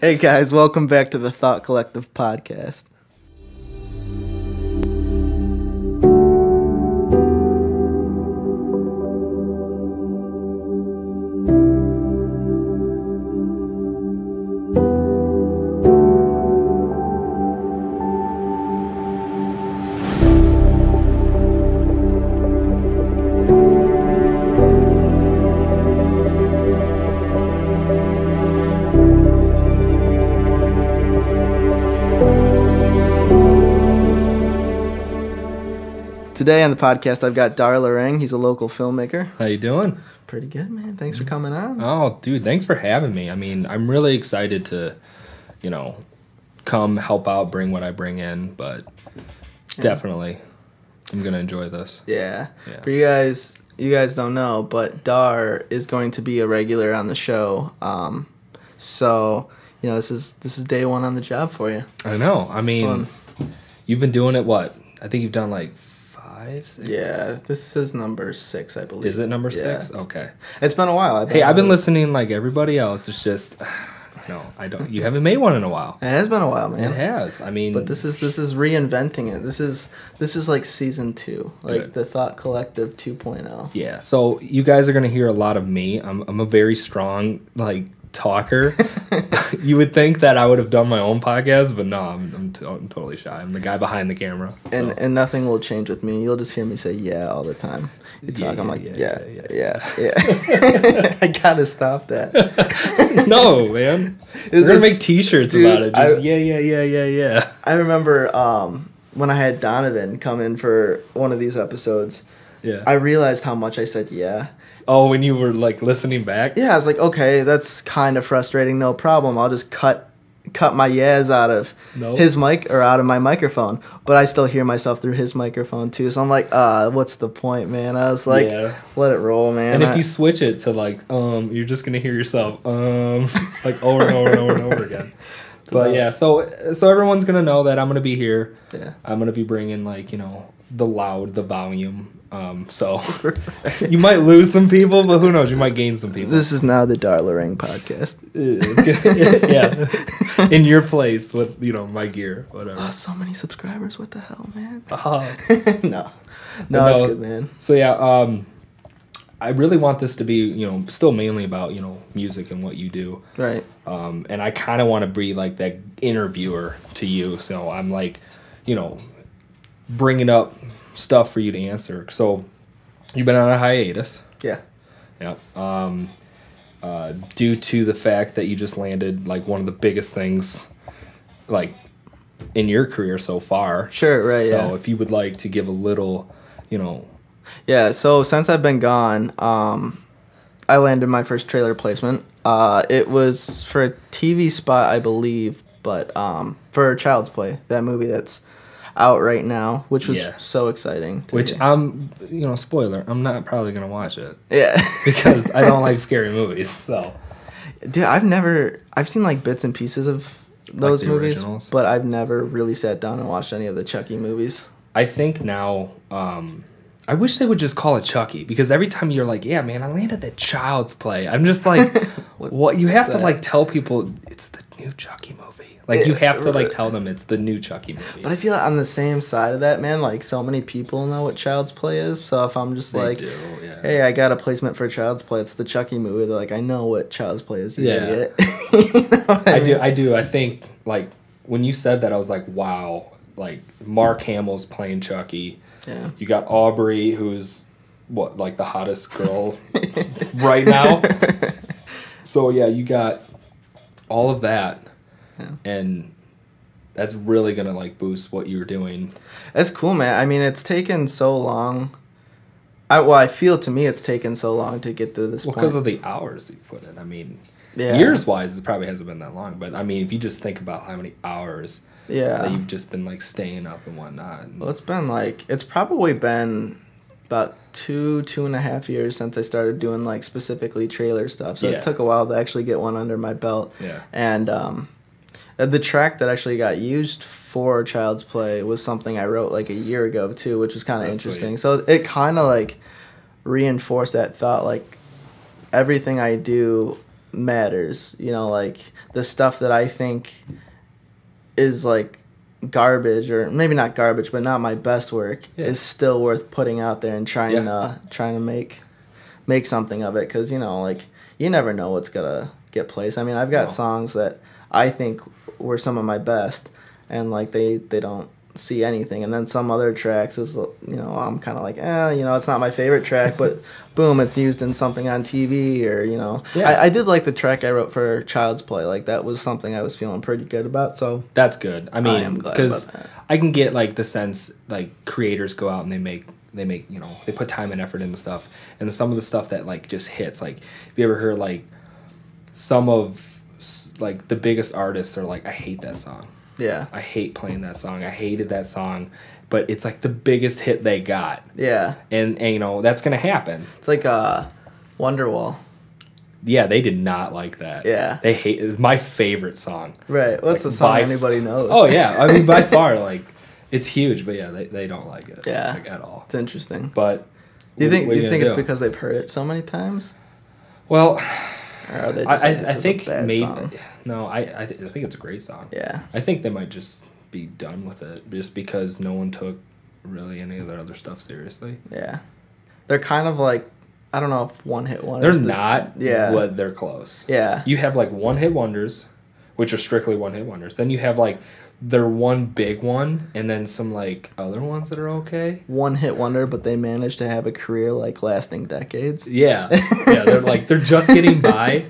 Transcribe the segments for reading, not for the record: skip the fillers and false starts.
Hey guys, welcome back to the Thought Collective podcast. Today on the podcast, I've got Dar Lorang. He's a local filmmaker. How you doing? Pretty good, man. Thanks for coming on. Oh, dude, thanks for having me. I mean, I'm really excited to, come help out, bring what I bring in, but definitely I'm going to enjoy this. Yeah. For you guys don't know, but Dar is going to be a regular on the show. So, this is day one on the job for you. I know. I mean, you've been doing it, what? I think you've done like 5, 6? Yeah, this is number 6, I believe. Is it number 6? Yeah, okay. It's been a while. I've been listening like everybody else. It's just, no, I don't. You haven't made one in a while. It has been a while, man. It has. I mean, but this is reinventing it. This is like season 2, like good. the Thought Collective 2.0. Yeah. So you guys are gonna hear a lot of me. I'm a very strong talker. You would think that I would have done my own podcast, but no, I'm totally shy. I'm the guy behind the camera. So. And nothing will change with me. You'll just hear me say yeah all the time. You talk, I'm like, yeah. I gotta stop that. No, man. We're gonna make t-shirts about it. Just yeah. I remember when I had Donovan come in for one of these episodes, I realized how much I said yeah. Oh, when you were listening back? Yeah, I was like, okay, that's kind of frustrating. No problem. I'll just cut my yeahs out of his mic or out of my microphone, but I still hear myself through his microphone too. So I'm like, what's the point, man? I was like, let it roll, man. And if you switch it to you're just gonna hear yourself over and over and over and over again. But yeah, so everyone's gonna know that I'm gonna be here. Yeah, I'm gonna be bringing the volume. So you might lose some people, but who knows? You might gain some people. This is now the Dar Lorang podcast. Yeah, in your place with my gear, whatever. Oh, so many subscribers! What the hell, man? No, it's good, man. So yeah, I really want this to be still mainly about music and what you do, right? And I kind of want to be like that interviewer to you. So I'm bringing up stuff for you to answer. So you've been on a hiatus. Yeah. Due to the fact that you just landed one of the biggest things in your career so far. Sure, right. So if you would like to give a little, Yeah, so since I've been gone, I landed my first trailer placement. It was for a TV spot, I believe, but for Child's Play, that movie that's out right now, which was so exciting. Which I'm, spoiler, I'm not probably gonna watch it. Yeah, because I don't like scary movies. So, dude, I've seen bits and pieces of those movies, originals. But I've never really sat down and watched any of the Chucky movies. I think now, I wish they would just call it Chucky, because every time you're like, yeah, man, I landed at Child's Play, I'm just like, what? You have to tell people it's the new Chucky movie. You have to tell them it's the new Chucky movie. But I feel on the same side of that, man, so many people know what Child's Play is. So if I'm just hey, I got a placement for Child's Play, it's the Chucky movie. They're like, I know what Child's Play is. You idiot. I do. I think when you said that, I was like, wow. Mark Hamill's playing Chucky. Yeah. You got Aubrey, who's the hottest girl right now. So yeah, you got all of that. Yeah. And that's really gonna boost what you're doing. That's cool, man. I mean, it's taken so long. I feel to me it's taken so long to get to this point. Because of the hours you've put in. I mean, years wise, it probably hasn't been that long. But I mean, if you just think about how many hours that you've just been staying up and whatnot. Well, it's been it's probably been about 2.5 years since I started doing specifically trailer stuff. So it took a while to actually get one under my belt. Yeah. And the track that actually got used for Child's Play was something I wrote a year ago too, which was kind of interesting. Sweet. So it kind of reinforced that thought, everything I do matters. You know, like the stuff that I think is like garbage, or maybe not garbage, but not my best work, is still worth putting out there and trying to make something of it. Because, you know, like, you never know what's gonna get placed. I mean, I've got songs that I think were some of my best, and like they don't see anything, and then some other tracks is, you know, I'm kind of like, you know, it's not my favorite track, but boom, it's used in something on TV, or, you know. I did like the track I wrote for Child's Play. Like, that was something I was feeling pretty good about, so that's good. I mean, I am glad because about that. I can get like the sense, like, creators go out and they make, you know, they put time and effort into stuff, and some of the stuff that like just hits, like, if you ever heard like some of like the biggest artists are like, I hate that song. Yeah. I hate playing that song. I hated that song, but it's like the biggest hit they got. Yeah. And you know, that's going to happen. It's like Wonderwall. Yeah, they did not like that. Yeah. They hate it's my favorite song. Right. What's the song anybody knows? Oh, yeah. I mean, by far, like, it's huge, but yeah, they don't like it. Yeah. Like, at all. It's interesting. But do you think it's because they've heard it so many times? Well, or are they just I think maybe song? No, I think it's a great song. Yeah. I think they might just be done with it just because no one took really any of their other stuff seriously. Yeah. They're kind of like, I don't know if one-hit wonders. They're not, but they're close. Yeah. You have like one-hit wonders, which are strictly one-hit wonders. Then you have like their one big one, and then some like other ones that are okay. One-hit wonder, but they managed to have a career like lasting decades. Yeah. Yeah, they're just getting by.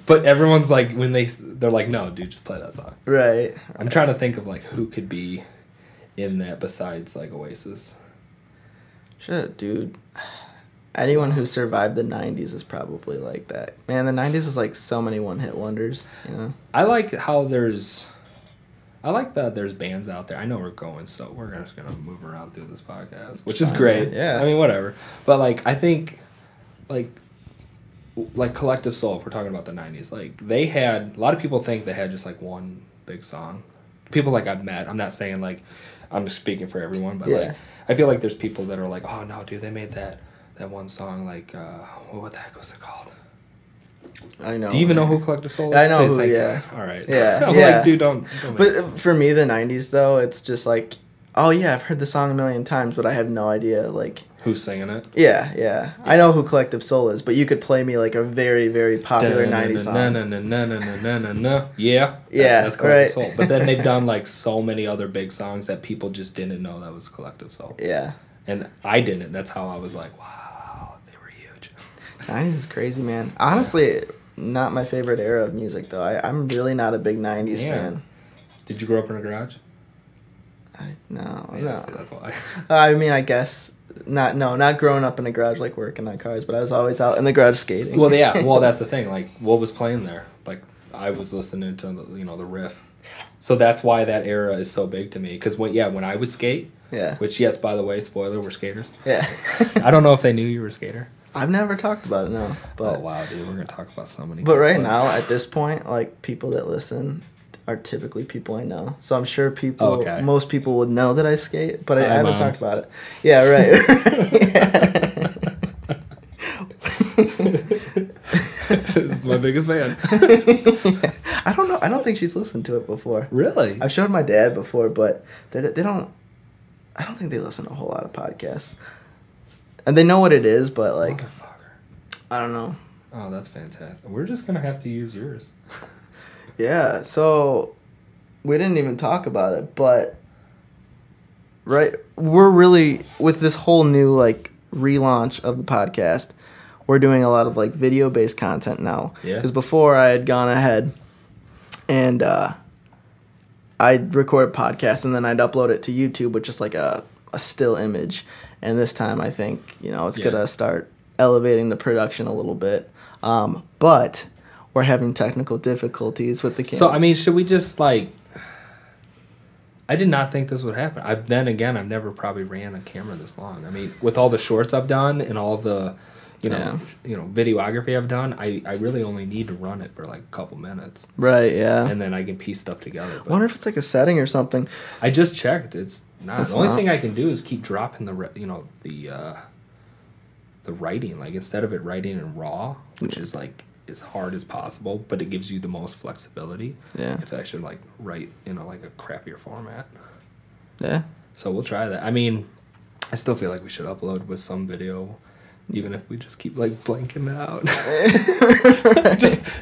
But everyone's like, when they're like, no, dude, just play that song. Right. I'm trying to think of like who could be in that besides like Oasis. Shit, dude. Anyone who survived the 90s is probably like that. Man, the 90s is like so many one-hit wonders, you know? I like how there's bands out there. I know we're just going to move around through this podcast, which is great. Yeah. I mean, whatever. But like, I think like Collective Soul, if we're talking about the 90s, like they had, a lot of people think they had just like one big song. People like I've met, I'm not saying like I'm speaking for everyone, but like I feel like there's people that are like, oh no, dude, they made that one song, like what the heck was it called? I know. Do you even know who Collective Soul is? I know who, like, yeah. All right. Yeah. I'm yeah. like, dude, don't But for me, the 90s, though, it's just like, oh yeah, I've heard the song a million times, but I have no idea, like... Who's singing it? Yeah. I know who Collective Soul is, but you could play me like a very, very popular 90s song. Yeah. Yeah, that's Collective Soul. But then they've done like so many other big songs that people just didn't know that was Collective Soul. Yeah. And I didn't. That's how I was like, wow, they were huge. 90s is crazy, man. Honestly, not my favorite era of music, though. I'm really not a big 90s fan. Did you grow up in a garage? No. See, that's why. I mean, I guess... Not growing up in a garage, like working on cars, but I was always out in the garage skating. Well, yeah. Well, that's the thing. Like, what was playing there? Like, I was listening to the riff. So that's why that era is so big to me. Because when I would skate, which yes, by the way, spoiler, we're skaters. Yeah. I don't know if they knew you were a skater. I've never talked about it, no. But, oh wow, dude, we're gonna talk about so many. But right now, at this point, like people that listen are typically people I know. So I'm sure most people would know that I skate, but I haven't talked about it. Yeah, right. This is my biggest fan. Yeah. I don't know. I don't think she's listened to it before. Really? I've showed my dad before, but they don't. I don't think they listen to a whole lot of podcasts. And they know what it is, but like, I don't know. Oh, that's fantastic. We're just gonna have to use yours. Yeah, so we didn't even talk about it, but we're really, with this whole new like relaunch of the podcast, we're doing a lot of like video based content now. Yeah. Because before I had gone ahead and I'd record a podcast and then I'd upload it to YouTube with just like a still image. And this time I think, it's gonna start elevating the production a little bit. But we're having technical difficulties with the camera. So, I mean, should we just, like... I did not think this would happen. I've never probably ran a camera this long. I mean, with all the shorts I've done and all the, videography I've done, I really only need to run it for, like, a couple minutes. Right, yeah. And then I can piece stuff together. I wonder if it's, like, a setting or something. I just checked. It's not. The only thing I can do is keep dropping the writing. Like, instead of it writing in RAW, which is, like... as hard as possible, but it gives you the most flexibility. Yeah. If I should like write in like a crappier format. Yeah. So we'll try that. I mean, I still feel like we should upload with some video, even if we just keep like blanking it out.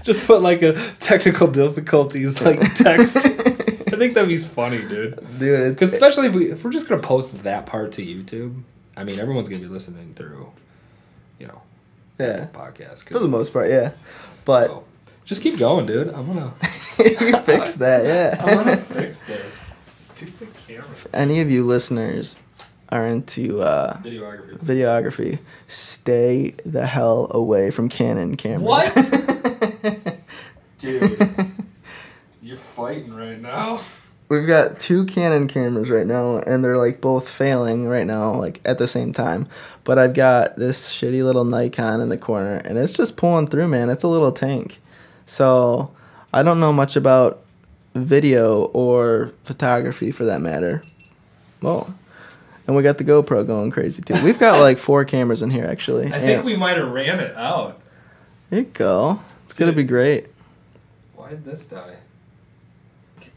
just put like a technical difficulties like text. I think that'd be funny, dude. Because especially if we're just gonna post that part to YouTube, I mean, everyone's gonna be listening through, you know, podcast for the most part, yeah. But so, just keep going, dude. I'm gonna you fix that, yeah. I'm gonna fix this stupid camera. If any of you listeners are into videography, stay the hell away from Canon cameras. What? Dude, you're fighting right now. We've got 2 Canon cameras right now, and they're like both failing right now, like at the same time. But I've got this shitty little Nikon in the corner, and it's just pulling through, man. It's a little tank. So I don't know much about video or photography for that matter. Whoa. And we got the GoPro going crazy too. We've got like 4 cameras in here actually. I think we might have ran it out. There you go. It's gonna be great. Why did this die?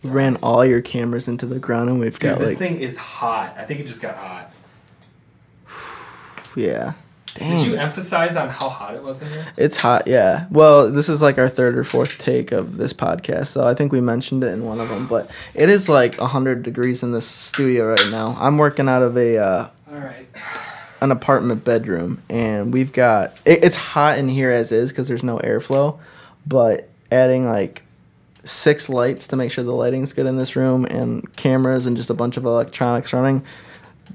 We ran all your cameras into the ground, and we've got this like... thing is hot. I think it just got hot. Yeah. Dang. Did you emphasize on how hot it was in here? It's hot, yeah. Well, this is like our 3rd or 4th take of this podcast, so I think we mentioned it in one of them. But it is like 100 degrees in this studio right now. I'm working out of all right, an apartment bedroom, and we've got... It's hot in here as is because there's no airflow, but adding like 6 lights to make sure the lighting's good in this room, and cameras and just a bunch of electronics running,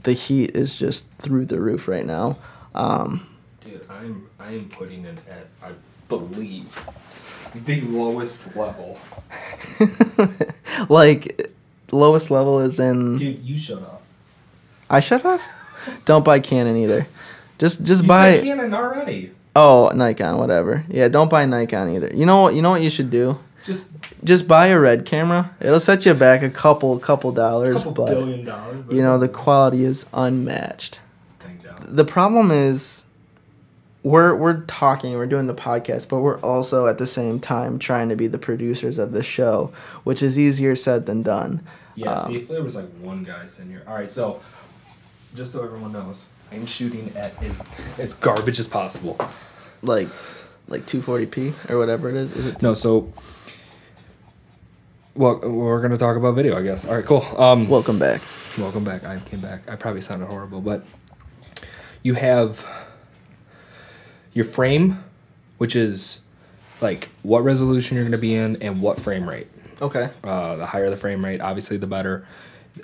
the heat is just through the roof right now. Dude, I am putting it at, I believe, the lowest level. Like, lowest level is in... Dude, you shut off. I shut off? Don't buy Canon either. Just you buy... said Canon already. Oh, Nikon, whatever. Yeah, don't buy Nikon either. You know what you should do? Just buy a red camera. It'll set you back a couple dollars, but $1 billion. You know, the quality is unmatched. The problem is we're talking, we're doing the podcast, but we're also at the same time trying to be the producers of the show, which is easier said than done. Yeah, see, if there was like one guy sitting here. All right, so just so everyone knows, I'm shooting at as garbage as possible. Like 240p or whatever it is. Is it? No, so... Well, we're going to talk about video, I guess. All right, cool. Welcome back. Welcome back. I came back. I probably sounded horrible, but you have your frame, which is like what resolution you're going to be in and what frame rate. Okay. The higher the frame rate, obviously, the better.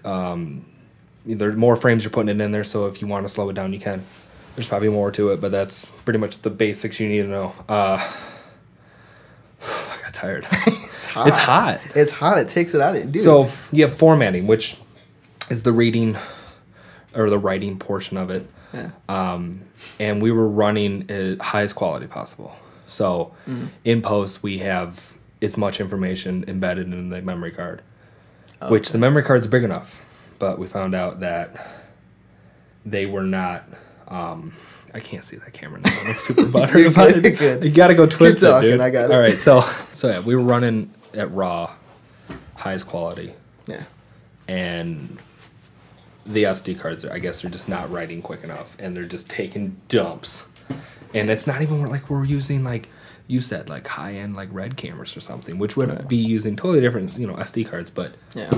There's more frames you're putting it in there, so if you want to slow it down, you can. There's probably more to it, but that's pretty much the basics you need to know. I got tired. It's hot. It's hot. It takes it out of you, dude. So you have formatting, which is the reading or the writing portion of it. Yeah. And we were running as highest quality possible. So in post, we have as much information embedded in the memory card, which the memory card's big enough. But we found out that they were not... I can't see that camera now. I'm super buttered about it. Good. You gotta go twist it, dude. I got it. All right, so yeah, we were running at raw, highest quality. Yeah. And the SD cards, I guess, are just not writing quick enough, and they're just taking dumps. And it's not even like we're using like you said like high end like red cameras or something, which would be using totally different SD cards. But yeah,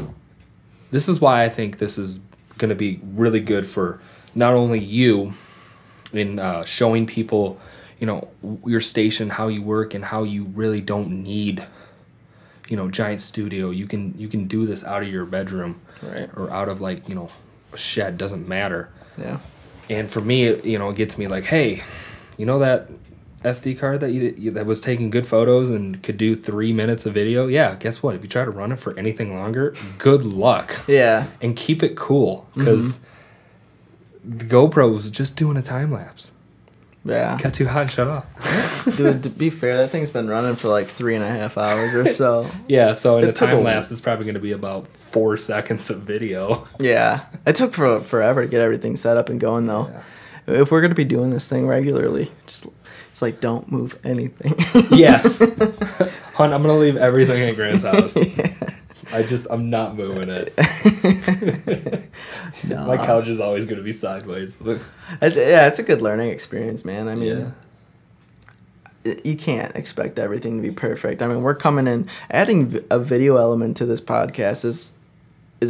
this is why I think this is gonna be really good for not only you in showing people, your station, how you work, and how you really don't need, giant studio. You can do this out of your bedroom, right, or out of like a shed. Doesn't matter. Yeah. And for me, it gets me like, hey, that SD card that was taking good photos and could do 3 minutes of video. Yeah, guess what? If you try to run it for anything longer, good luck. Yeah. And keep it cool, because the GoPro was just doing a time lapse. Yeah. Got too hot and shut off. Dude, to be fair, that thing's been running for like 3.5 hours or so. Yeah, so in a time lapse, it's probably going to be about 4 seconds of video. Yeah. It took forever to get everything set up and going, though. Yeah. if we're gonna be doing this thing regularly, just it's like don't move anything. Yes. Hun, I'm gonna leave everything at Grant's house. Yeah. I'm not moving it. Nah. My couch is always gonna be sideways. It's a good learning experience, man. I mean, Yeah. you can't expect everything to be perfect. I mean, we're coming in, adding a video element to this podcast is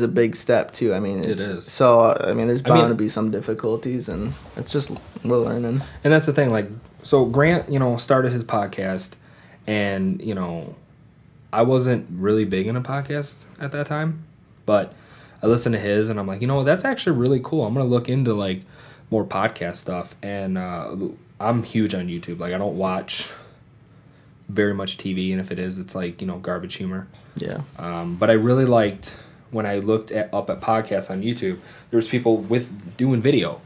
a big step too. I mean, it is. So I mean, there's bound to be some difficulties, and it's just we're learning. And that's the thing. Like, so Grant, started his podcast, and I wasn't really big into podcasts at that time, but I listened to his, and I'm like, that's actually really cool. I'm gonna look into like more podcast stuff, and I'm huge on YouTube. Like, I don't watch very much TV, and if it is, it's like garbage humor. Yeah. But I really liked when I looked up at podcasts on YouTube. There was people doing video,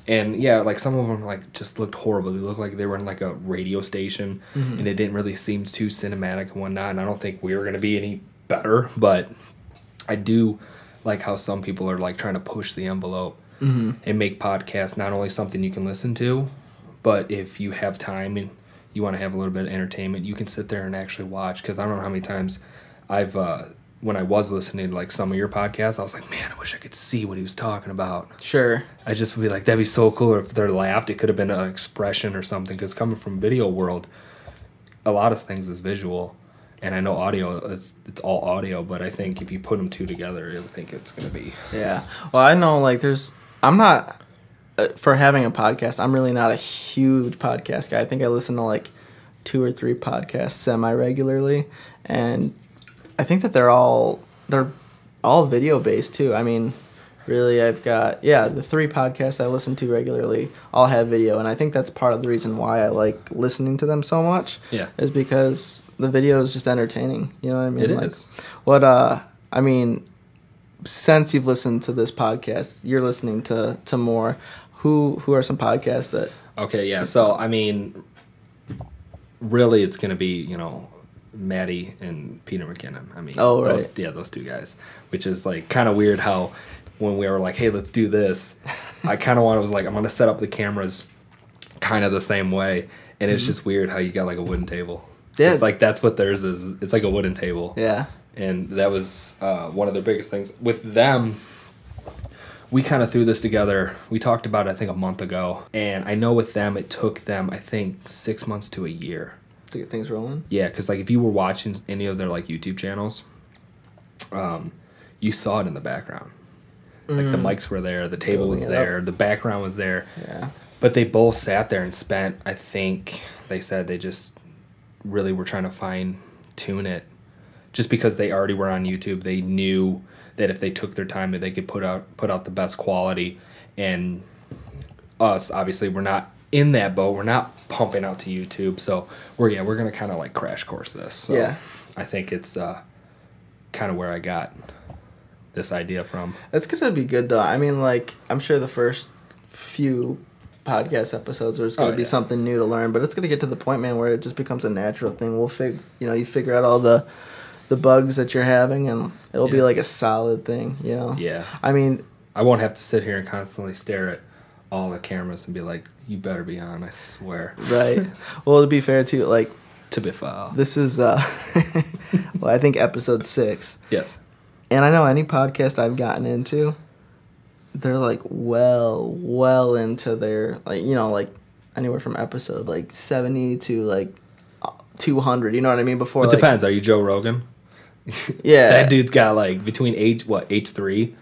and yeah, like some of them like just looked horrible. They looked like they were in like a radio station, and it didn't really seem too cinematic and whatnot. And I don't think we were gonna be any better, but I do like how some people are like trying to push the envelope and make podcasts not only something you can listen to, but if you have time and you want to have a little bit of entertainment, you can sit there and actually watch. Because I don't know how many times I've when I was listening to like some of your podcasts, I was like, man, I wish I could see what he was talking about. Sure. I just would be like, that'd be so cool. Or if they laughed, it could have been an expression or something. Because coming from video world, a lot of things is visual, and I know audio it's all audio. But I think if you put them two together, I think it's gonna be. Yeah. Well, I know like I'm not for having a podcast. I'm really not a huge podcast guy. I think I listen to like 2 or 3 podcasts semi regularly, and I think that they're all video based too. I mean, really, I've got the 3 podcasts I listen to regularly all have video, and I think that's part of the reason why I like listening to them so much. Yeah, is because the video is just entertaining. You know what I mean? It like, is. What I mean, since you've listened to this podcast, you're listening to more. Who are some podcasts that? Okay, yeah. So I mean, really, it's gonna be Maddie and Peter McKinnon. I mean, those 2 guys, which is like kind of weird how when we were like, hey, let's do this, I kind of was like, I'm going to set up the cameras kind of the same way. And it's just weird how you got like a wooden table. Yeah. It's like that's what theirs is. It's like a wooden table. Yeah. And that was one of their biggest things. With them, we kind of threw this together. We talked about it, I think, a month ago. And I know with them, it took them, I think, 6 months to a year to get things rolling. Yeah, because like if you were watching any of their like YouTube channels, you saw it in the background. Like the mics were there, the table was there, the background was there. Yeah. But they both sat there and spent, I think, they said they just really were trying to fine tune it. Just because they already were on YouTube, they knew that if they took their time, that they could put out the best quality. And us, obviously, we're not in that boat. We're not pumping out to YouTube, so we're gonna kind of like crash course this. So yeah, I think it's kind of where I got this idea from. It's gonna be good though. I mean, like I'm sure the first few podcast episodes there's gonna be something new to learn, but it's gonna get to the point, man, where it just becomes a natural thing. You figure out all the bugs that you're having, and it'll be like a solid thing. Yeah. I mean, I won't have to sit here and constantly stare at all the cameras and be like, you better be on, I swear. Right. Well, to be fair too, like to be foul. This is well, I think episode 6. Yes. And I know any podcast I've gotten into, they're like well into their like anywhere from episode like 70 to like 200, you know what I mean? Before it depends. Are you Joe Rogan? Yeah. That dude's got like between age 3,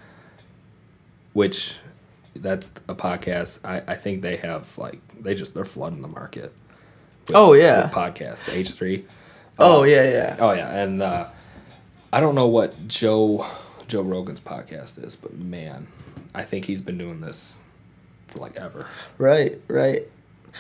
which that's a podcast. I think they have like they're flooding the market. With podcasts, H3. And I don't know what Joe Rogan's podcast is, but man, I think he's been doing this for like ever. Right.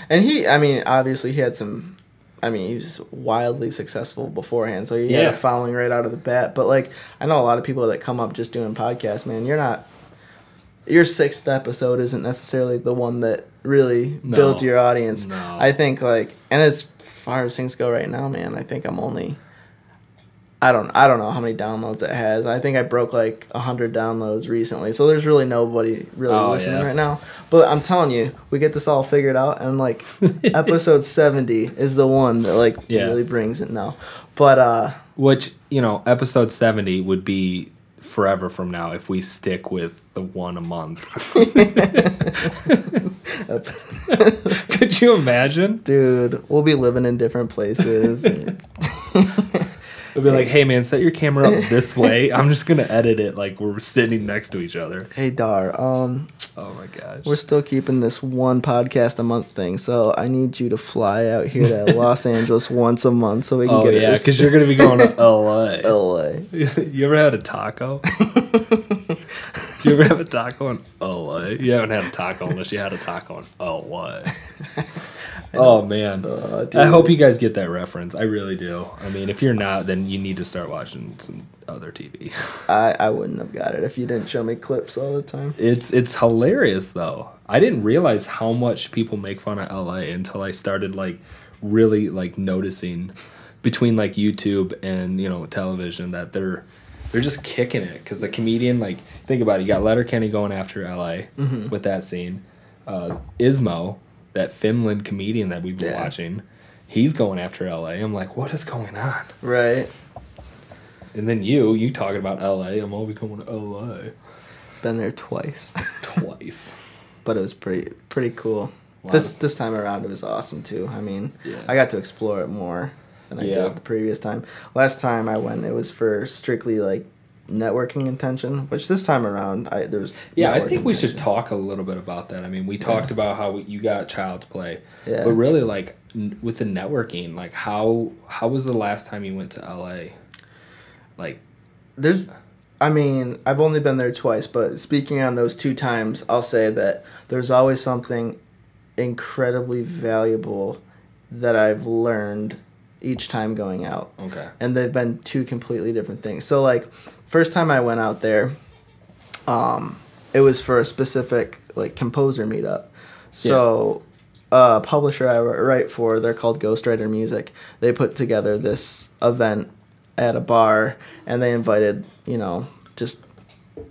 And obviously he had he was wildly successful beforehand, so he had a following right out of the bat. But like, I know a lot of people that come up just doing podcasts, man. Your 6th episode isn't necessarily the one that really builds your audience. No. I think and as far as things go right now, man, I think I'm only I don't know how many downloads it has. I think I broke like 100 downloads recently. So there's really nobody really listening right now. But I'm telling you, we get this all figured out, and like episode 70 is the one that like really brings it now. But which, you know, episode 70 would be forever from now if we stick with the one a month. Could you imagine? Dude, we'll be living in different places. It'll be like, hey man, set your camera up this way. I'm just gonna edit it like we're sitting next to each other. Hey Dar, oh my gosh, we're still keeping this one podcast a month thing, so I need you to fly out here to Los Angeles once a month so we can get it. Oh yeah, because you're gonna be going to LA. LA. You ever had a taco? You ever have a taco in LA? You haven't had a taco unless you had a taco in LA. Oh man, I hope you guys get that reference. I really do. I mean, if you're not, then you need to start watching some other TV. I wouldn't have got it if you didn't show me clips all the time. It's hilarious though. I didn't realize how much people make fun of LA until I started like really like noticing between like YouTube and, you know, television that they're just kicking it, because the comedian, like, think about it, you got Letterkenny going after LA with that scene. Ismo, that Finland comedian that we've been watching, he's going after LA. I'm like, what is going on? Right. And then you talking about LA. I'm always going to LA. Been there twice. Twice. But it was pretty cool. This time around it was awesome too. I mean, I got to explore it more than I did the previous time. Last time I went, it was for strictly like networking intention, which this time around there's I think we should talk a little bit about that. I mean, we talked about how you got Child's Play, but really like with the networking, like how was the last time you went to LA? Like I mean, I've only been there twice, but speaking on those 2 times, I'll say that there's always something incredibly valuable that I've learned each time going out. Okay. And they've been 2 completely different things. So like first time I went out there, it was for a specific like composer meetup. So a publisher I write for, they're called Ghostwriter Music. They put together this event at a bar, and they invited, you know, just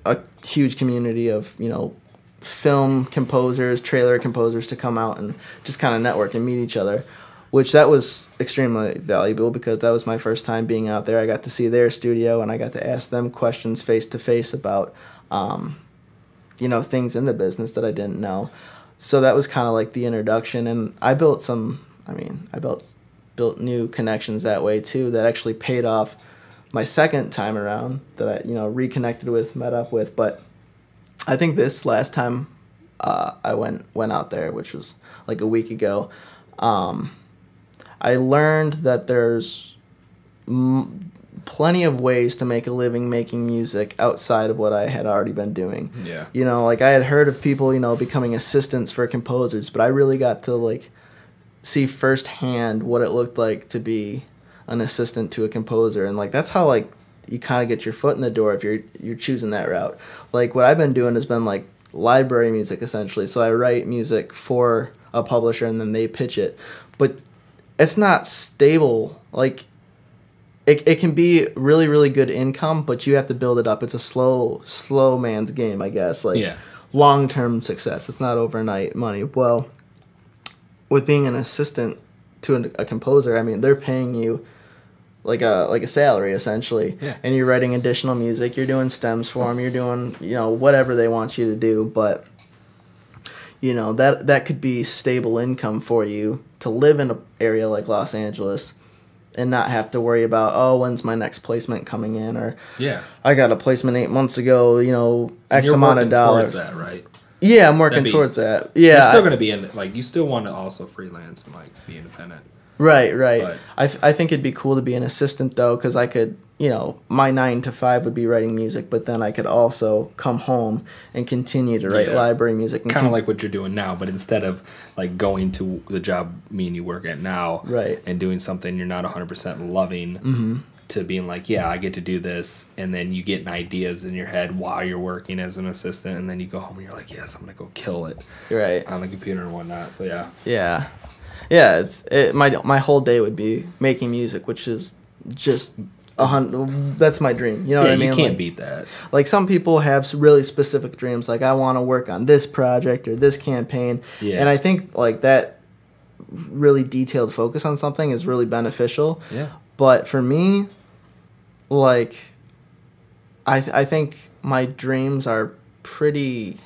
a huge community of, you know, film composers, trailer composers to come out and just kind of network and meet each other, which that was extremely valuable because that was my first time being out there. I got to see their studio, and I got to ask them questions face to face about, you know, things in the business that I didn't know. So that was kind of like the introduction, and I built built new connections that way too that actually paid off my second time around that I, you know, reconnected with, met up with. But I think this last time I went out there, which was like a week ago, I learned that there's plenty of ways to make a living making music outside of what I had already been doing. Yeah. You know, like I had heard of people, you know, becoming assistants for composers, but I really got to like see firsthand what it looked like to be an assistant to a composer, and like that's how like you kind of get your foot in the door if you're choosing that route. Like what I've been doing has been like library music essentially. So I write music for a publisher and then they pitch it, but it's not stable. Like it can be really, really good income, but you have to build it up. It's a slow man's game, I guess. Like long-term success. It's not overnight money. Well, with being an assistant to a composer, I mean, they're paying you like a salary essentially, and you're writing additional music. You're doing stems for them. You're doing, you know, whatever they want you to do. But you know that could be stable income for you to live in an area like Los Angeles and not have to worry about, oh, when's my next placement coming in, or I got a placement 8 months ago. You know, X amount of dollars. Towards that, right? Yeah, I'm working towards that. Yeah, you're still gonna be in like you still want to also freelance and like be independent. Right. But I think it'd be cool to be an assistant though, because I could, you know, my 9 to 5 would be writing music, but then I could also come home and continue to write library music. Kind of like what you're doing now, but instead of like going to the job me and you work at now, and doing something you're not 100% loving. To being like, yeah, I get to do this, and then you get ideas in your head while you're working as an assistant, and then you go home and you're like, yes, I'm gonna go kill it on the computer and whatnot. So yeah, my whole day would be making music, which is just That's my dream. You know what I mean? You can't beat that. Like some people have really specific dreams. Like I want to work on this project or this campaign. Yeah. And I think like that really detailed focus on something is really beneficial. Yeah. But for me, like, I think my dreams are pretty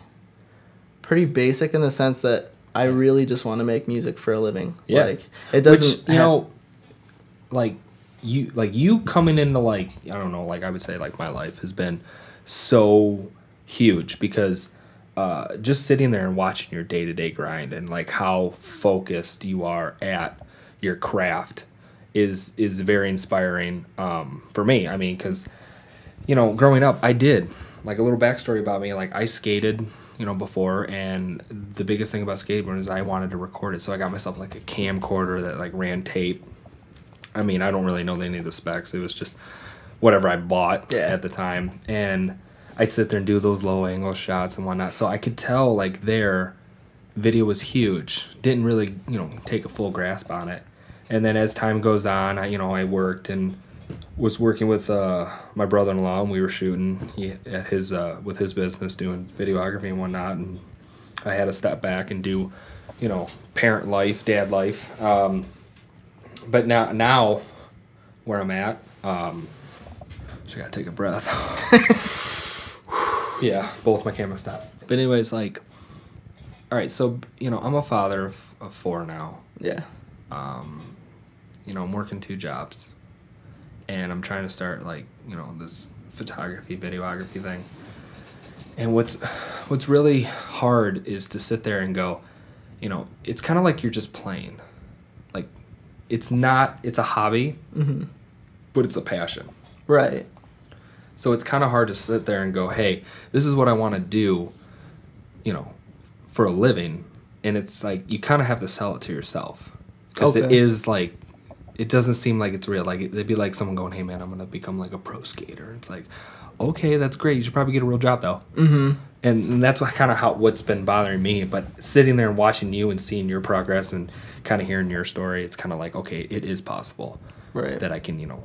basic in the sense that I really just want to make music for a living. Yeah. Like it doesn't. Like you coming into like I don't know, like I would say like my life has been so huge because just sitting there and watching your day-to-day grind and like how focused you are at your craft is very inspiring for me. I mean, because growing up, I did like a little backstory about me. Like I skated, before, and the biggest thing about skateboarding is I wanted to record it, so I got myself like a camcorder that like ran tape. I mean, I don't really know any of the specs. It was just whatever I bought at the time, and I'd sit there and do those low angle shots and whatnot. So I could tell like their video was huge. Didn't really take a full grasp on it. And then as time goes on, I worked and was working with my brother-in-law, and we were shooting at his with his business doing videography and whatnot. And I had to step back and do, parent life, dad life. But now where I'm at, just gotta take a breath. Yeah, both my cameras stopped. But anyways, like, all right, so I'm a father of 4 now. Yeah. I'm working 2 jobs, and I'm trying to start like this photography, videography thing. And what's really hard is to sit there and go, it's kind of like you're just playing. Like, it's a hobby, but it's a passion. Right. So it's kind of hard to sit there and go, hey, this is what I want to do, for a living. And it's like, you kind of have to sell it to yourself. Because it is like, it doesn't seem like it's real. Like, it'd be like someone going, hey, man, I'm going to become like a pro skater. It's like, okay, that's great. You should probably get a real job, though. Mm-hmm. And that's what's been bothering me. But sitting there and watching you and seeing your progress and kind of hearing your story, it's kind of like, okay, it is possible that I can,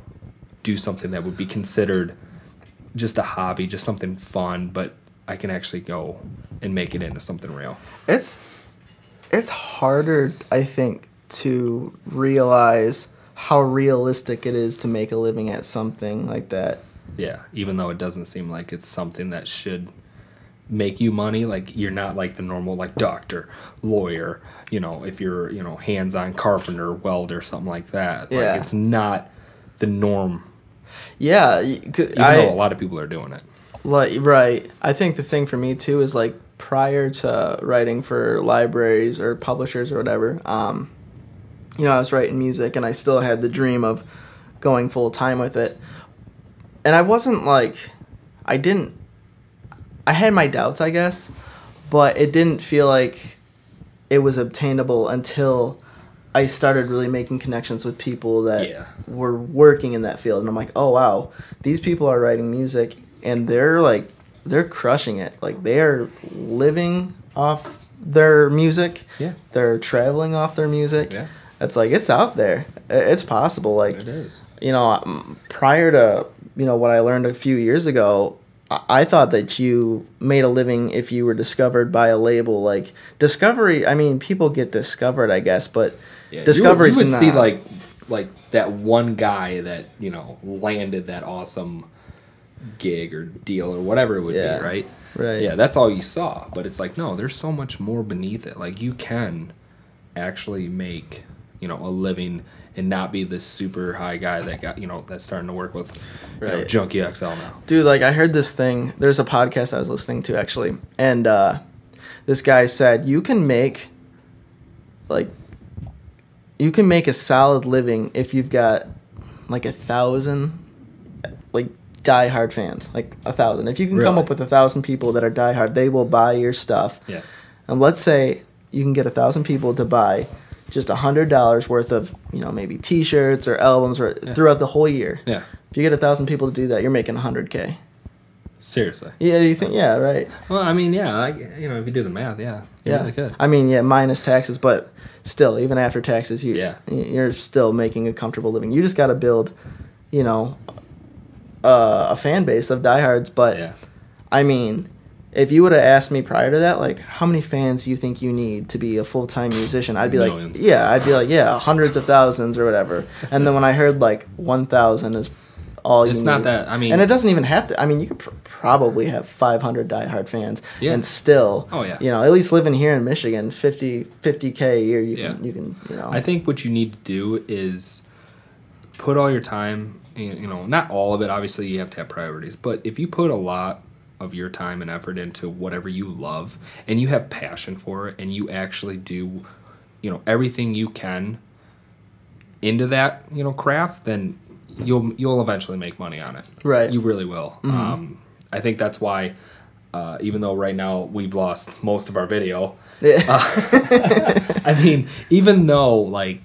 do something that would be considered just a hobby, just something fun, but I can actually go and make it into something real. It's harder, I think, to realize how realistic it is to make a living at something like that. Yeah, even though it doesn't seem like it's something that should make you money. Like, you're not like the normal like doctor, lawyer, if you're hands-on carpenter, welder, something like that. Yeah. Like, it's not the norm. Yeah, even though a lot of people are doing it. Right. I think the thing for me too is like prior to writing for libraries or publishers or whatever, I was writing music and I still had the dream of going full time with it. And I wasn't like, I had my doubts, I guess, but it didn't feel like it was obtainable until I started really making connections with people that were working in that field. And I'm like, oh, wow, these people are writing music and they're crushing it. Like, they are living off their music. Yeah. They're traveling off their music. Yeah. It's like, it's out there. It's possible. Like, it is. Prior to, what I learned a few years ago, I thought that you made a living if you were discovered by a label. Like, discovery, I mean, people get discovered, I guess, but discovery's you would not. see like that one guy that landed that awesome gig or deal or whatever it would be, right? Right. Yeah, that's all you saw. But it's like, no, there's so much more beneath it. Like, you can actually make a living and not be this super high guy that got that's starting to work with Junkie XL now. Dude, like, I heard this thing. There's a podcast I was listening to actually, and this guy said you can make a solid living if you've got like 1,000 like diehard fans, like 1,000. If you can come up with 1,000 people that are diehard, they will buy your stuff. Yeah. And let's say you can get 1,000 people to buy just $100 worth of maybe T-shirts or albums or throughout the whole year. Yeah. If you get 1,000 people to do that, you're making $100K. Seriously. Yeah, you think? Yeah, right. Well, I mean, yeah, if you do the math, you really could. I mean, minus taxes, but still, even after taxes, you're still making a comfortable living. You just got to build, a fan base of diehards, but Yeah. I mean, if you would have asked me prior to that, like, how many fans do you think you need to be a full-time musician? I'd be Millions. like, yeah, hundreds of thousands or whatever. And then when I heard, like, 1,000 is all you need. It's not that, I mean... And it doesn't even have to, I mean, you could probably have 500 diehard fans. Yeah. And still, Oh, yeah. you know, at least living here in Michigan, 50K a year, you Yeah. can, you know. I think what you need to do is put all your time, you know, not all of it, obviously you have to have priorities, but if you put a lot of your time and effort into whatever you love and you have passion for it and you actually do, you know, everything you can into that, you know, craft, then you'll eventually make money on it. Right. You really will. Mm-hmm. I think that's why, even though right now we've lost most of our video, Yeah. I mean, even though like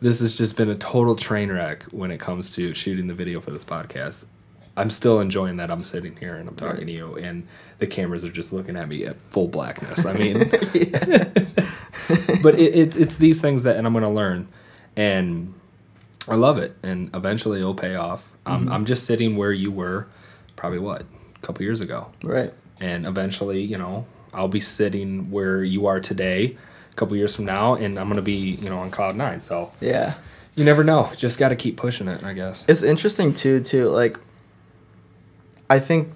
this has just been a total train wreck when it comes to shooting the video for this podcast, I'm still enjoying that I'm sitting here and I'm talking to you and the cameras are just looking at me at full blackness. I mean, but it's these things that, and I'm going to learn, and I love it, and eventually it'll pay off. I'm just sitting where you were probably, a couple years ago. Right. And eventually, you know, I'll be sitting where you are today a couple years from now, and I'm going to be, you know, on cloud 9. So Yeah. you never know. Just got to keep pushing it, I guess. It's interesting, too, like, I think,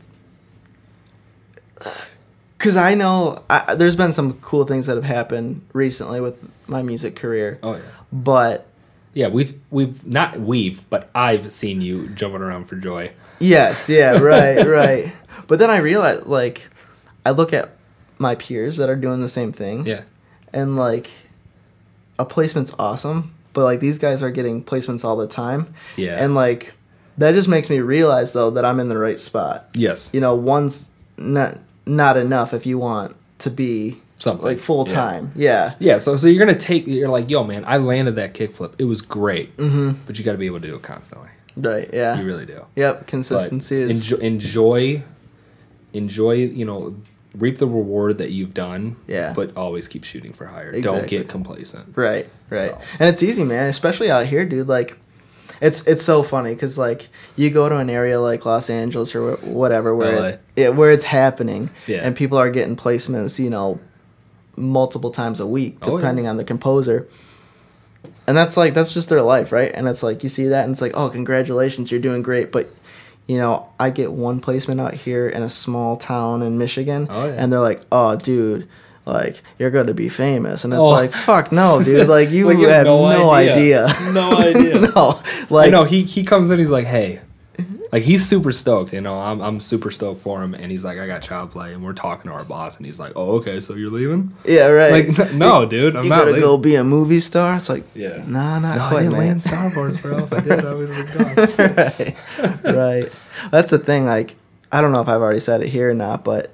because I know there's been some cool things that have happened recently with my music career. Oh, yeah. But Yeah, but I've seen you jumping around for joy. yes, yeah, right. But then I realize, like, I look at my peers that are doing the same thing. Yeah. And, like, a placement's awesome, but, like, these guys are getting placements all the time. Yeah. And, like, that just makes me realize, though, that I'm in the right spot. Yes. You know, one's not enough if you want to be Something. like full time. Yeah. Yeah, so you're going to you're like, yo, man, I landed that kickflip. It was great. Mm-hmm. But you got to be able to do it constantly. Right, yeah. You really do. Yep, consistency But is... Enjoy, you know, reap the reward that you've done. Yeah. But always keep shooting for higher. Exactly. Don't get complacent. Right. So. And it's easy, man, especially out here, dude. Like, it's so funny because, like, you go to an area like Los Angeles or whatever where where it's happening, and people are getting placements, you know, multiple times a week, depending on the composer. And that's just their life, right? And it's like, you see that and it's like, oh, congratulations, you're doing great. But, you know, I get one placement out here in a small town in Michigan, and they're like, oh, dude, like, you're going to be famous. And it's like, fuck no, dude. Like, you like, have no idea. No idea. No. Like, I know, he comes in, he's like, hey. Like, he's super stoked, you know. I'm super stoked for him. And he's like, I got child play. And we're talking to our boss. And he's like, oh, okay, so you're leaving? Yeah, right. Like, no, dude, I'm not leaving. You gotta go be a movie star? It's like, yeah. Nah, not quite, I didn't man. land Star Wars, bro. If I did, I would have been gone. Right. That's the thing. Like, I don't know if I've already said it here or not, but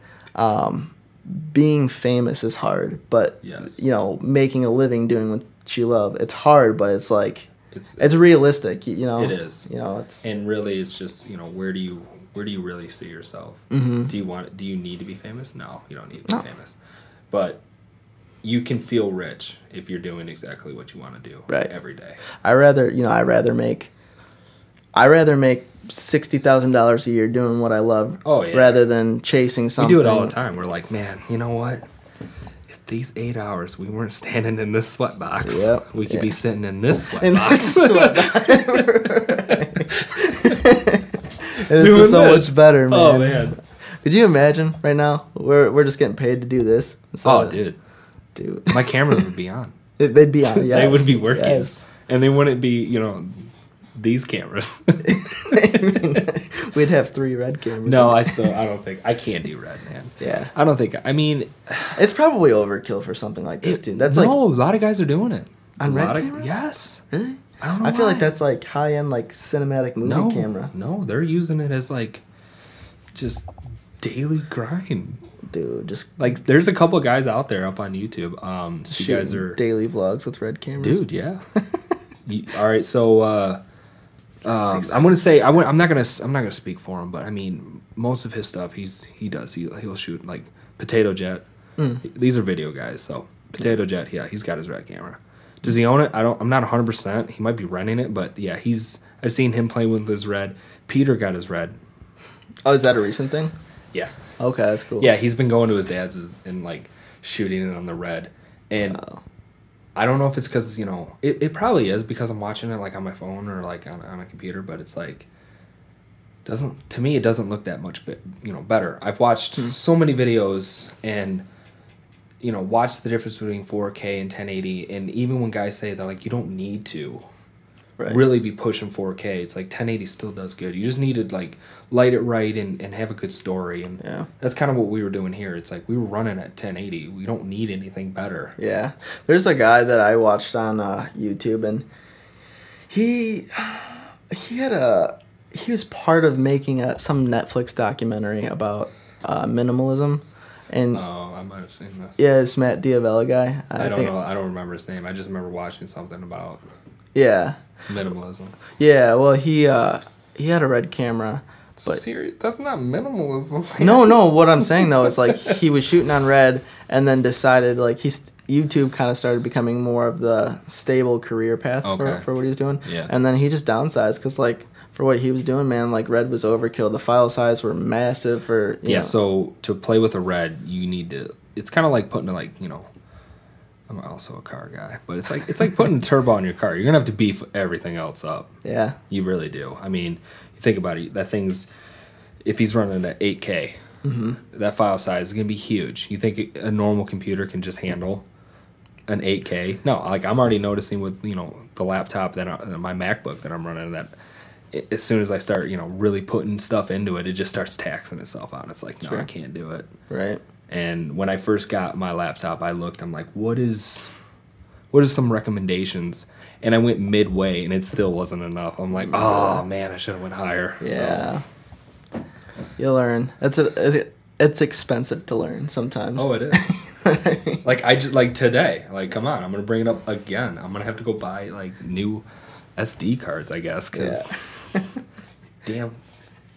being famous is hard. But, you know, making a living doing what you love, it's hard, but it's like, it's realistic, you know. It is. You know, it's... And really, it's just, you know, where do you really see yourself? Mm-hmm. Do you need to be famous? No, you don't need to be famous. But you can feel rich if you're doing exactly what you want to do every day. I rather make $60,000 a year doing what I love rather than chasing something. We do it all the time. We're like, man, you know what? If these 8 hours we weren't standing in this sweatbox, we could be sitting in this sweatbox. This is so much better, man. Oh, man. Could you imagine right now? We're just getting paid to do this. So, dude. My cameras would be on. They'd be on, yes. They would be working. Yes. And they wouldn't be, you know, these cameras. We'd have 3 red cameras. No, I can't do red, man. Yeah. I don't think, it's probably overkill for something like this, dude. That's a lot of guys are doing it. On red cameras? Yes. Really? I don't know. I feel like that's like high-end, like, cinematic movie camera. No, they're using it as, like, just daily grind. Dude, just... Like, there's a couple guys out there up on YouTube. You guys are... daily vlogs with red cameras. Dude, yeah. All right, so... I'm gonna say I'm not gonna speak for him, but I mean most of his stuff he'll shoot like Potato Jet. These are video guys, so Potato Jet, he's got his red camera. Does he own it? I'm not 100%. He might be renting it, but yeah, I've seen him play with his red. Peter got his red. Oh, is that a recent thing? Yeah. Okay, that's cool. Yeah, he's been going to his dad's and like shooting it on the red, and I don't know if it's because it probably is because I'm watching it like on my phone or like on a computer, but it's like to me it doesn't look that much better. I've watched so many videos and watch the difference between 4K and 1080, and even when guys say that like you don't need to really be pushing 4K, it's like 1080 still does good. You just need to like light it right and have a good story, and that's kind of what we were doing here. It's like we were running at 1080. We don't need anything better. Yeah, there's a guy that I watched on YouTube, and he was part of making some Netflix documentary about minimalism. And I might have seen this. Yeah, it's Matt Diavella guy. I don't know. I don't remember his name. I just remember watching something about minimalism. Yeah, well, he had a red camera, but serious. That's not minimalism. No. What I'm saying though is like he was shooting on red, and then decided like YouTube kind of started becoming more of the stable career path for what he was doing. Yeah, and then he just downsized because like. For what he was doing, man, like red was overkill. The file size were massive for you know. So to play with a red, you need to. It's kind of like putting I'm also a car guy, but it's like putting a turbo on your car. You're gonna have to beef everything else up. Yeah, you really do. I mean, you think about it. That thing's if he's running at 8K, that file size is gonna be huge. You think a normal computer can just handle an 8K? No, like I'm already noticing with the laptop my MacBook that I'm running that. As soon as I start, really putting stuff into it, it just starts taxing itself out. And it's like, no, I can't do it. Right. And when I first got my laptop, I'm like, what is some recommendations? And I went midway, and it still wasn't enough. I'm like, oh man, I should have went higher. Yeah. So. You'll learn. It's expensive to learn sometimes. Oh, it is. like today. Like, come on, I'm gonna bring it up again. I'm gonna have to go buy like new SD cards, I guess, because. Damn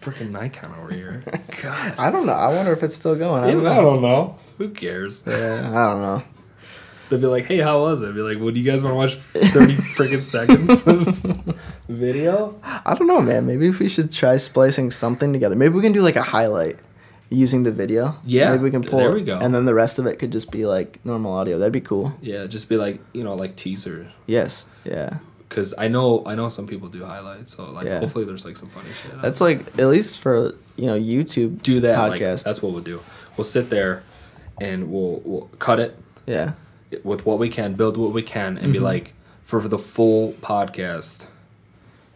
freaking Nikon over here. God. I don't know. I wonder if it's still going. I don't know. Who cares? Yeah, I don't know. They'll be like, hey, how was it? I'd be like, well, do you guys want to watch 30 freaking seconds of video? I don't know, man. Maybe if we should try splicing something together. Maybe we can do like a highlight using the video. Yeah. Maybe we can pull there we go. And then the rest of it could just be like normal audio. That'd be cool. Yeah, just be like, like teaser. Yes. Yeah. Because I know some people do highlights, so like hopefully there's like some funny shit. That's like at least for YouTube do that podcast. Like, that's what we'll do. We'll sit there and we'll cut it. Yeah. With what we can, build what we can, and be like for the full podcast,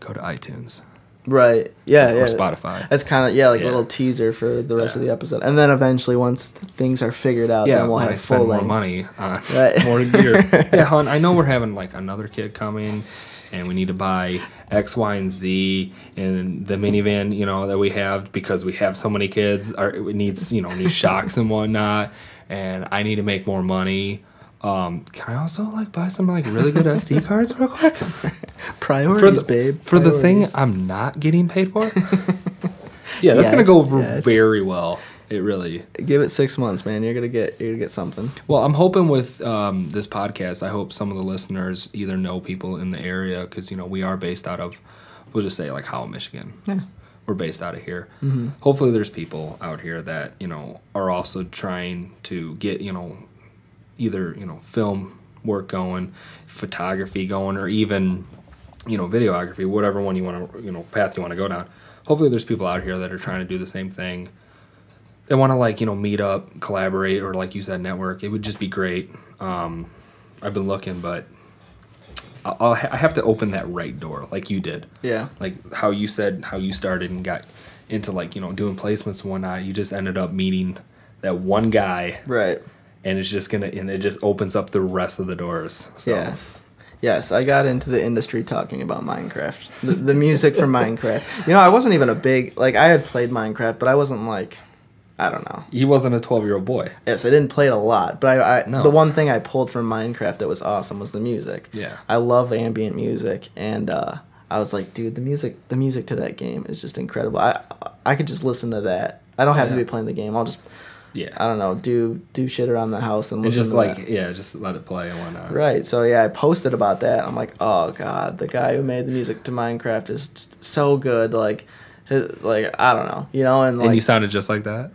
go to iTunes. Right. Yeah. Or Spotify. That's kind of a little teaser for the rest of the episode, and then eventually once things are figured out, then we'll have full length. More money on more gear. Yeah, hon. I know we're having like another kid coming, and we need to buy X, Y, and Z, and the minivan, that we have because we have so many kids. It needs new shocks and whatnot, and I need to make more money. Can I also like buy some like really good SD cards real quick? Priorities, babe. For the thing I'm not getting paid for. Yeah, that's gonna go over very well. It really. Give it 6 months, man. You're gonna get something. Well, I'm hoping with this podcast, I hope some of the listeners either know people in the area because we are based out of, we'll just say like Howell, Michigan. Yeah. We're based out of here. Mm-hmm. Hopefully, there's people out here that are also trying to get either film work going, photography going, or even videography, whatever one you want to path you want to go down. Hopefully there's people out here that are trying to do the same thing. They want to meet up, collaborate, or like you said, network. It would just be great. I've been looking, but I have to open that right door like you did. Yeah. Like how you said how you started and got into doing placements and whatnot. You just ended up meeting that one guy. Right. And it's just it just opens up the rest of the doors. So. Yes, I got into the industry talking about Minecraft. The music from Minecraft. I wasn't even a big, I had played Minecraft, but I wasn't I don't know. He wasn't a 12-year-old boy. Yes, I didn't play it a lot, but the one thing I pulled from Minecraft that was awesome was the music. Yeah. I love ambient music, and I was like, dude, the music to that game is just incredible. I could just listen to that. I don't have to be playing the game. I'll just... Yeah, I don't know. Do shit around the house and listen just to that. Just let it play and whatnot. Right. So I posted about that. I'm like, oh god, the guy who made the music to Minecraft is just so good. Like, I don't know, you know, and like And you sounded just like that?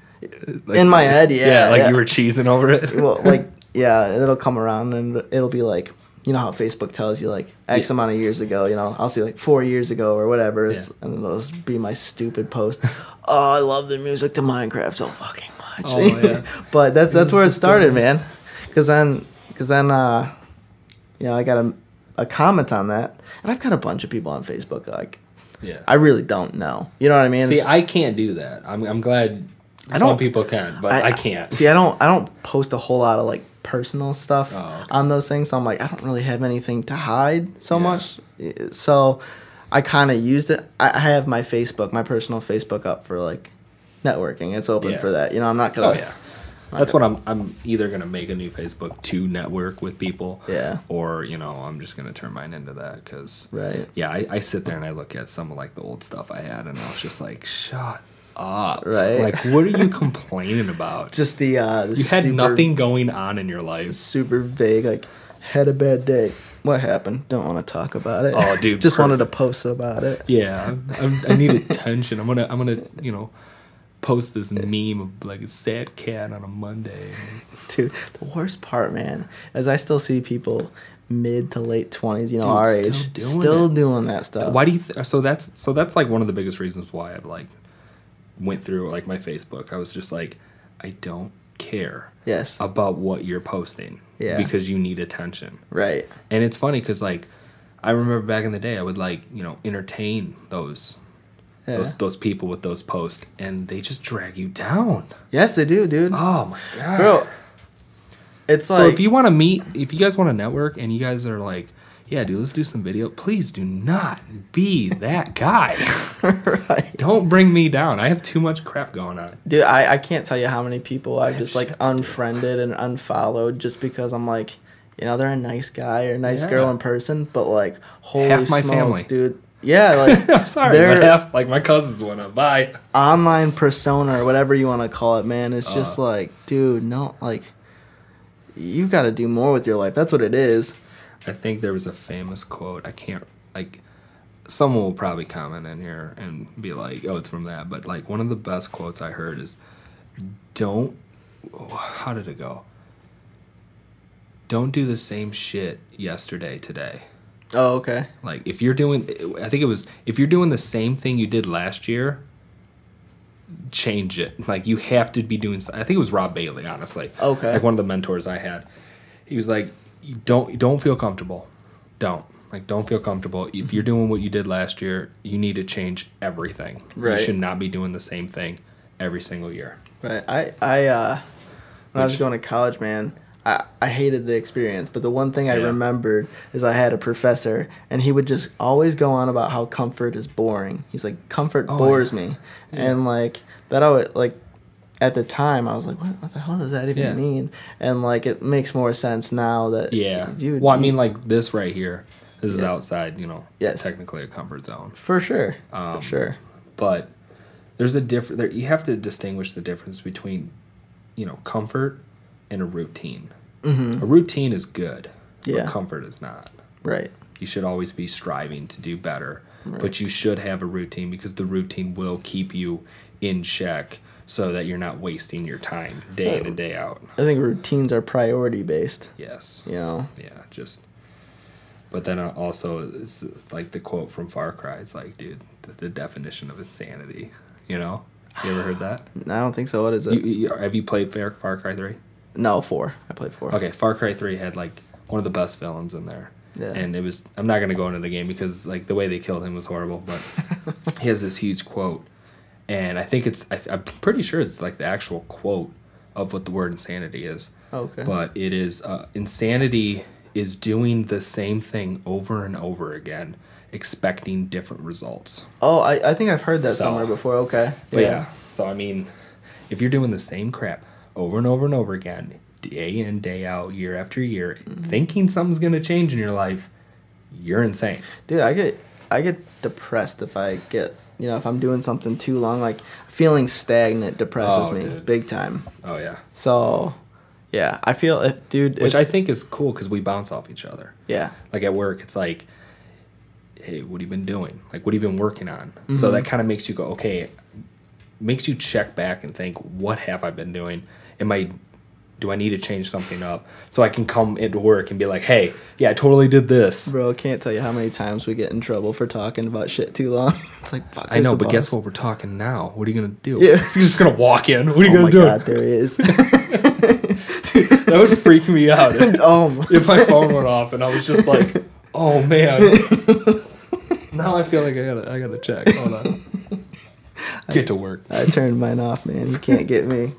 Like, in my head, yeah. Yeah, like you were cheesing over it. Well, like, yeah, it'll come around and it'll be like, you know how Facebook tells you like X amount of years ago, you know, I'll see like 4 years ago or whatever, and it'll just be my stupid post. Oh, I love the music to Minecraft so fucking much. Oh, yeah. But that's where it started, man. Because then, you know, I got a comment on that, and I've got a bunch of people on Facebook like, I really don't know. You know what I mean? See, I can't do that. I'm glad some people can, but I can't. See, I don't post a whole lot of like personal stuff on those things. So I'm like, I don't really have anything to hide so much. So I kind of used it. I have my Facebook, my personal Facebook up for like networking. It's open for that. You know, I'm not gonna. Oh yeah. That's what I'm either gonna make a new Facebook to network with people, or you know I'm just gonna turn mine into that because I sit there and I look at some of like the old stuff I had and I was just like, shut up, like what are you complaining about? Just the you had nothing going on in your life, super vague, like had a bad day. What happened? Don't want to talk about it. Oh, dude, just wanted to post about it. Yeah, I need attention. I'm gonna you know. Post this meme of like a sad cat on a Monday. Dude, the worst part, man, is I still see people mid to late 20s, you know, our age, still doing that stuff. Why do you? So that's like one of the biggest reasons why I've like went through like my Facebook. I was just like, I don't care. About what you're posting. Because you need attention. Right. And it's funny because like I remember back in the day, I would like you know entertain those people with those posts, and they just drag you down. Yes, they do, dude. Oh my god, bro. It's like, so if you want to meet, if you guys want to network, and you guys are like, yeah, dude, let's do some video. Please do not be that guy. Right. Don't bring me down. I have too much crap going on. Dude, I can't tell you how many people I've just like unfriended and unfollowed just because I'm like, you know, they're a nice guy or nice girl in person, but like, holy half my smokes, family, dude. Yeah, like I'm sorry, but half like my cousins went up. Bye. Online persona or whatever you want to call it, man. It's just like, dude, no, like you've got to do more with your life. That's what it is. I think there was a famous quote. I can't like. Someone will probably comment in here and be like, "Oh, it's from that." But like one of the best quotes I heard is, "Don't." How did it go? Don't do the same shit yesterday today. Oh, okay. Like if you're doing, I think it was if you're doing the same thing you did last year, change it. Like you have to be doing. I think it was Rob Bailey, honestly. Okay. Like one of the mentors I had, he was like, don't feel comfortable. Don't feel comfortable. If you're doing what you did last year, you need to change everything. Right. You should not be doing the same thing every single year. Right. When I was going to college, man, I hated the experience, but the one thing I remembered is I had a professor, and he would just always go on about how comfort is boring. He's like, comfort bores me. Yeah. And like that, at the time, I was like, what the hell does that even mean? And like it makes more sense now that dude. Well, I mean, like this right here, this is outside, you know, technically a comfort zone. For sure. For sure. But there's a different. You have to distinguish the difference between, you know, comfort and a routine. Mm-hmm. A routine is good, but comfort is not. Right. You should always be striving to do better, but you should have a routine because the routine will keep you in check so that you're not wasting your time day in and day out. I think routines are priority based. Yes. You know? Yeah, just... But then also, it's like the quote from Far Cry. It's like, dude, the definition of insanity, you know? You ever heard that? I don't think so. What is it? Have you played Far Cry 3? No, 4. I played 4. Okay, Far Cry 3 had like one of the best villains in there. Yeah. And it was, I'm not going to go into the game because like the way they killed him was horrible, but he has this huge quote. And I think I'm pretty sure it's like the actual quote of what the word insanity is. Okay. But it is, insanity is doing the same thing over and over again, expecting different results. Oh, I think I've heard that somewhere before. Okay. But yeah. So, I mean, if you're doing the same crap over and over and over again, day in, day out, year after year, thinking something's going to change in your life, you're insane. Dude, I get depressed if I get, you know, if I'm doing something too long. Like, feeling stagnant depresses me big time. Oh, yeah. So... yeah, I feel which I think is cool because we bounce off each other. Yeah. Like at work, it's like, hey, what have you been doing? Like, what have you been working on? So that kind of makes you go, okay, makes you check back and think, what have I been doing? Do I need to change something up so I can come into work and be like, hey, yeah, I totally did this. Bro, I can't tell you how many times we get in trouble for talking about shit too long. It's like, fuck, I know, but boss. Guess what? We're talking now. What are you going to do? Yeah. He's just going to walk in. What are you guys doing? doing? Oh, my God, there he is. Dude, that would freak me out Oh, if my phone went off and I was just like, oh, man. Now I feel like I gotta check. Hold on. Get to work. I turned mine off, man. You can't get me.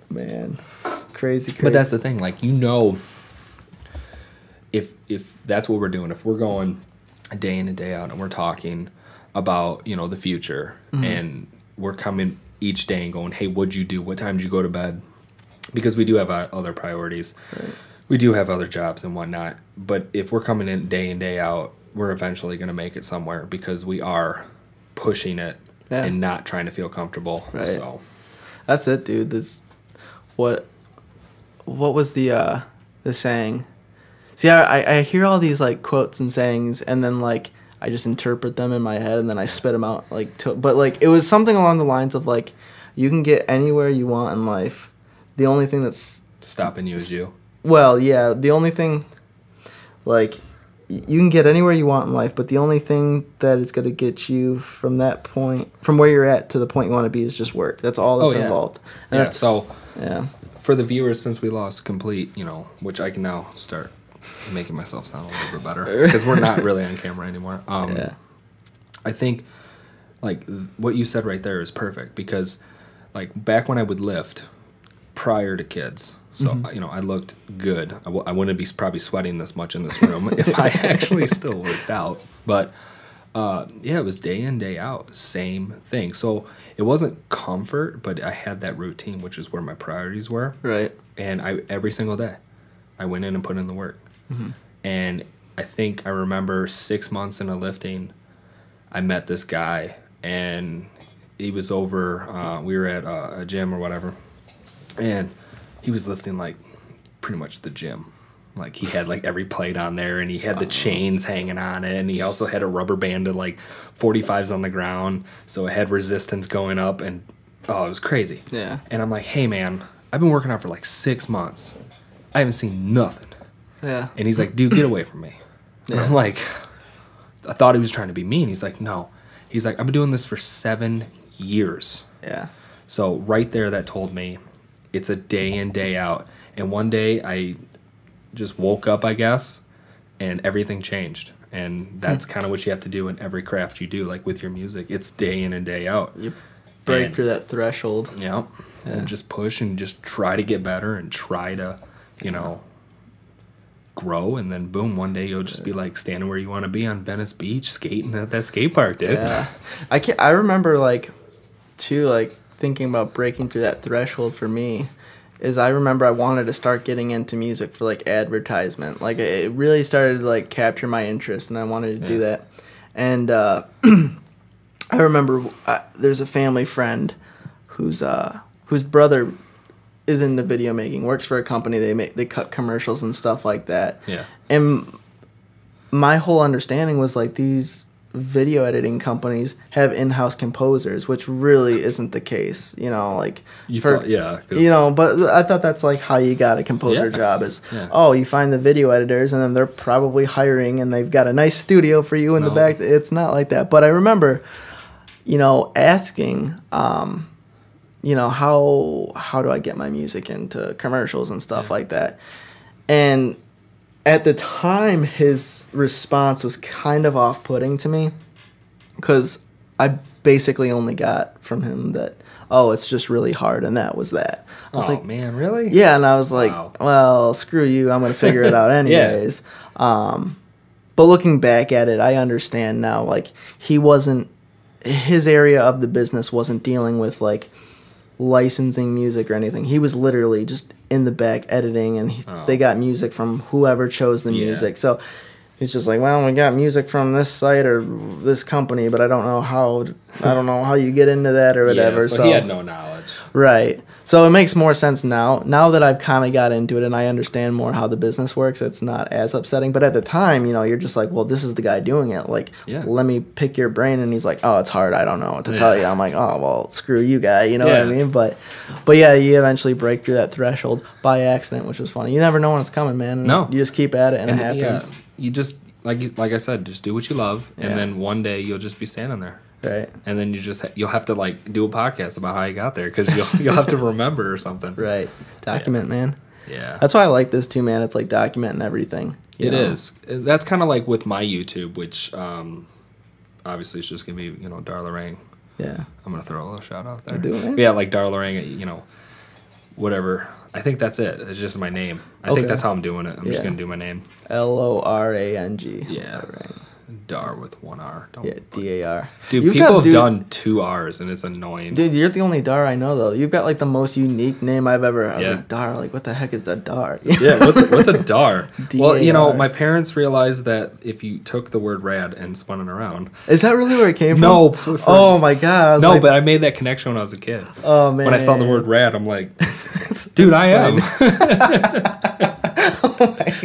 Man. Crazy. But that's the thing. Like, you know, if that's what we're doing, if we're going a day in and day out and we're talking about, you know, the future and we're coming each day and going, hey, what'd you do? What time did you go to bed? Because we do have other priorities. Right. We do have other jobs and whatnot. But if we're coming in day out, we're eventually going to make it somewhere because we are pushing it and not trying to feel comfortable. Right. So that's it, dude. This what was the saying? See, I hear all these like quotes and sayings, and then like I just interpret them in my head, and then I spit them out but like it was something along the lines of like, you can get anywhere you want in life. The only thing that's stopping you is you. Well, yeah, the only thing, like, you can get anywhere you want in life, but the only thing that is going to get you from that point, from where you're at to the point you want to be, is just work. That's all that's involved. And for the viewers, since we lost complete, you know, which I can now start making myself sound a little bit better because we're not really on camera anymore. I think, like, what you said right there is perfect because, like, back when I would lift prior to kids, so, you know, I looked good. I wouldn't be probably sweating this much in this room if I actually still worked out. But, yeah, it was day in, day out, same thing. So it wasn't comfort, but I had that routine, which is where my priorities were. Right. And every single day, I went in and put in the work. And I think I remember 6 months into lifting, I met this guy, and he was over, we were at a gym or whatever, and he was lifting, like, pretty much the gym. Like, he had, like, every plate on there, and he had the chains hanging on it, and he also had a rubber band of, like, 45s on the ground, so it had resistance going up, and, oh, it was crazy. Yeah. And I'm like, hey, man, I've been working out for, like, 6 months. I haven't seen nothing. Yeah. And he's like, dude, get away from me. And I'm like, I thought he was trying to be mean. He's like, no. He's like, I've been doing this for 7 years. Yeah. So right there, that told me it's a day in, day out. And one day I just woke up, I guess, and everything changed. And that's kind of what you have to do in every craft you do, like with your music. It's day in and day out. You break through that threshold. Yeah. And just push and just try to get better and try to, you know, grow, and then boom, one day you'll just be like standing where you want to be on Venice Beach, skating at that skate park, dude. Yeah. I remember like too, like thinking about breaking through that threshold for me is I remember I wanted to start getting into music for like advertisement. Like it really started to like capture my interest, and I wanted to do that. And I remember there's a family friend whose brother is in the video making, works for a company. They cut commercials and stuff like that. Yeah. And my whole understanding was like these video editing companies have in-house composers, which really isn't the case. You know, like but I thought that's like how you got a composer job is, you find the video editors and then they're probably hiring and they've got a nice studio for you in the back. It's not like that. But I remember, you know, asking, you know, how do I get my music into commercials and stuff like that? And at the time, his response was kind of off-putting to me because I basically only got from him that, oh, it's just really hard, and that was that. I was like, man, really? Yeah, and I was like, well, screw you. I'm going to figure it out anyways. But looking back at it, I understand now, like, his area of the business wasn't dealing with, like, licensing music or anything. He was literally just in the back editing, and they got music from whoever chose the music. So He's just like, well, we got music from this site or this company, but I don't know how you get into that or whatever. Yeah, so he had no knowledge. Right. So it makes more sense now. Now that I've kind of got into it and I understand more how the business works, it's not as upsetting. But at the time, you're just like, well, this is the guy doing it. Like, let me pick your brain. And he's like, oh, it's hard. I don't know what to tell you. I'm like, oh, well, screw you, guy. You know what I mean? But yeah, you eventually break through that threshold by accident, which was funny. You never know when it's coming, man. And no. You just keep at it and it happens. Yeah. You just, like I said, just do what you love. And then one day you'll just be standing there. Right. And then you'll have to do a podcast about how you got there because you'll have to remember or something. Right. Document, man. Yeah. That's why I like this too, man. It's like documenting everything. It is. That's kind of like with my YouTube, which obviously it's just going to be, Dar Lorang. Yeah. I'm going to throw a little shout out there. Do it. Yeah, like Dar Lorang, whatever. I think that's it. It's just my name. I think that's how I'm doing it. I'm just going to do my name. Lorang. Yeah. Lorang. Dar with one R. D-A-R. Dude, people have done 2 R's and it's annoying. Dude, you're the only Dar I know, though. You've got, like, the most unique name I've ever... I was like, Dar, like, what the heck is that Dar? Yeah, what's a Dar? D-A-R. Well, my parents realized that if you took the word rad and spun it around... Is that really where it came from? No. Oh, my God. But I made that connection when I was a kid. Oh, man. When I saw the word rad, I'm like, dude, I am.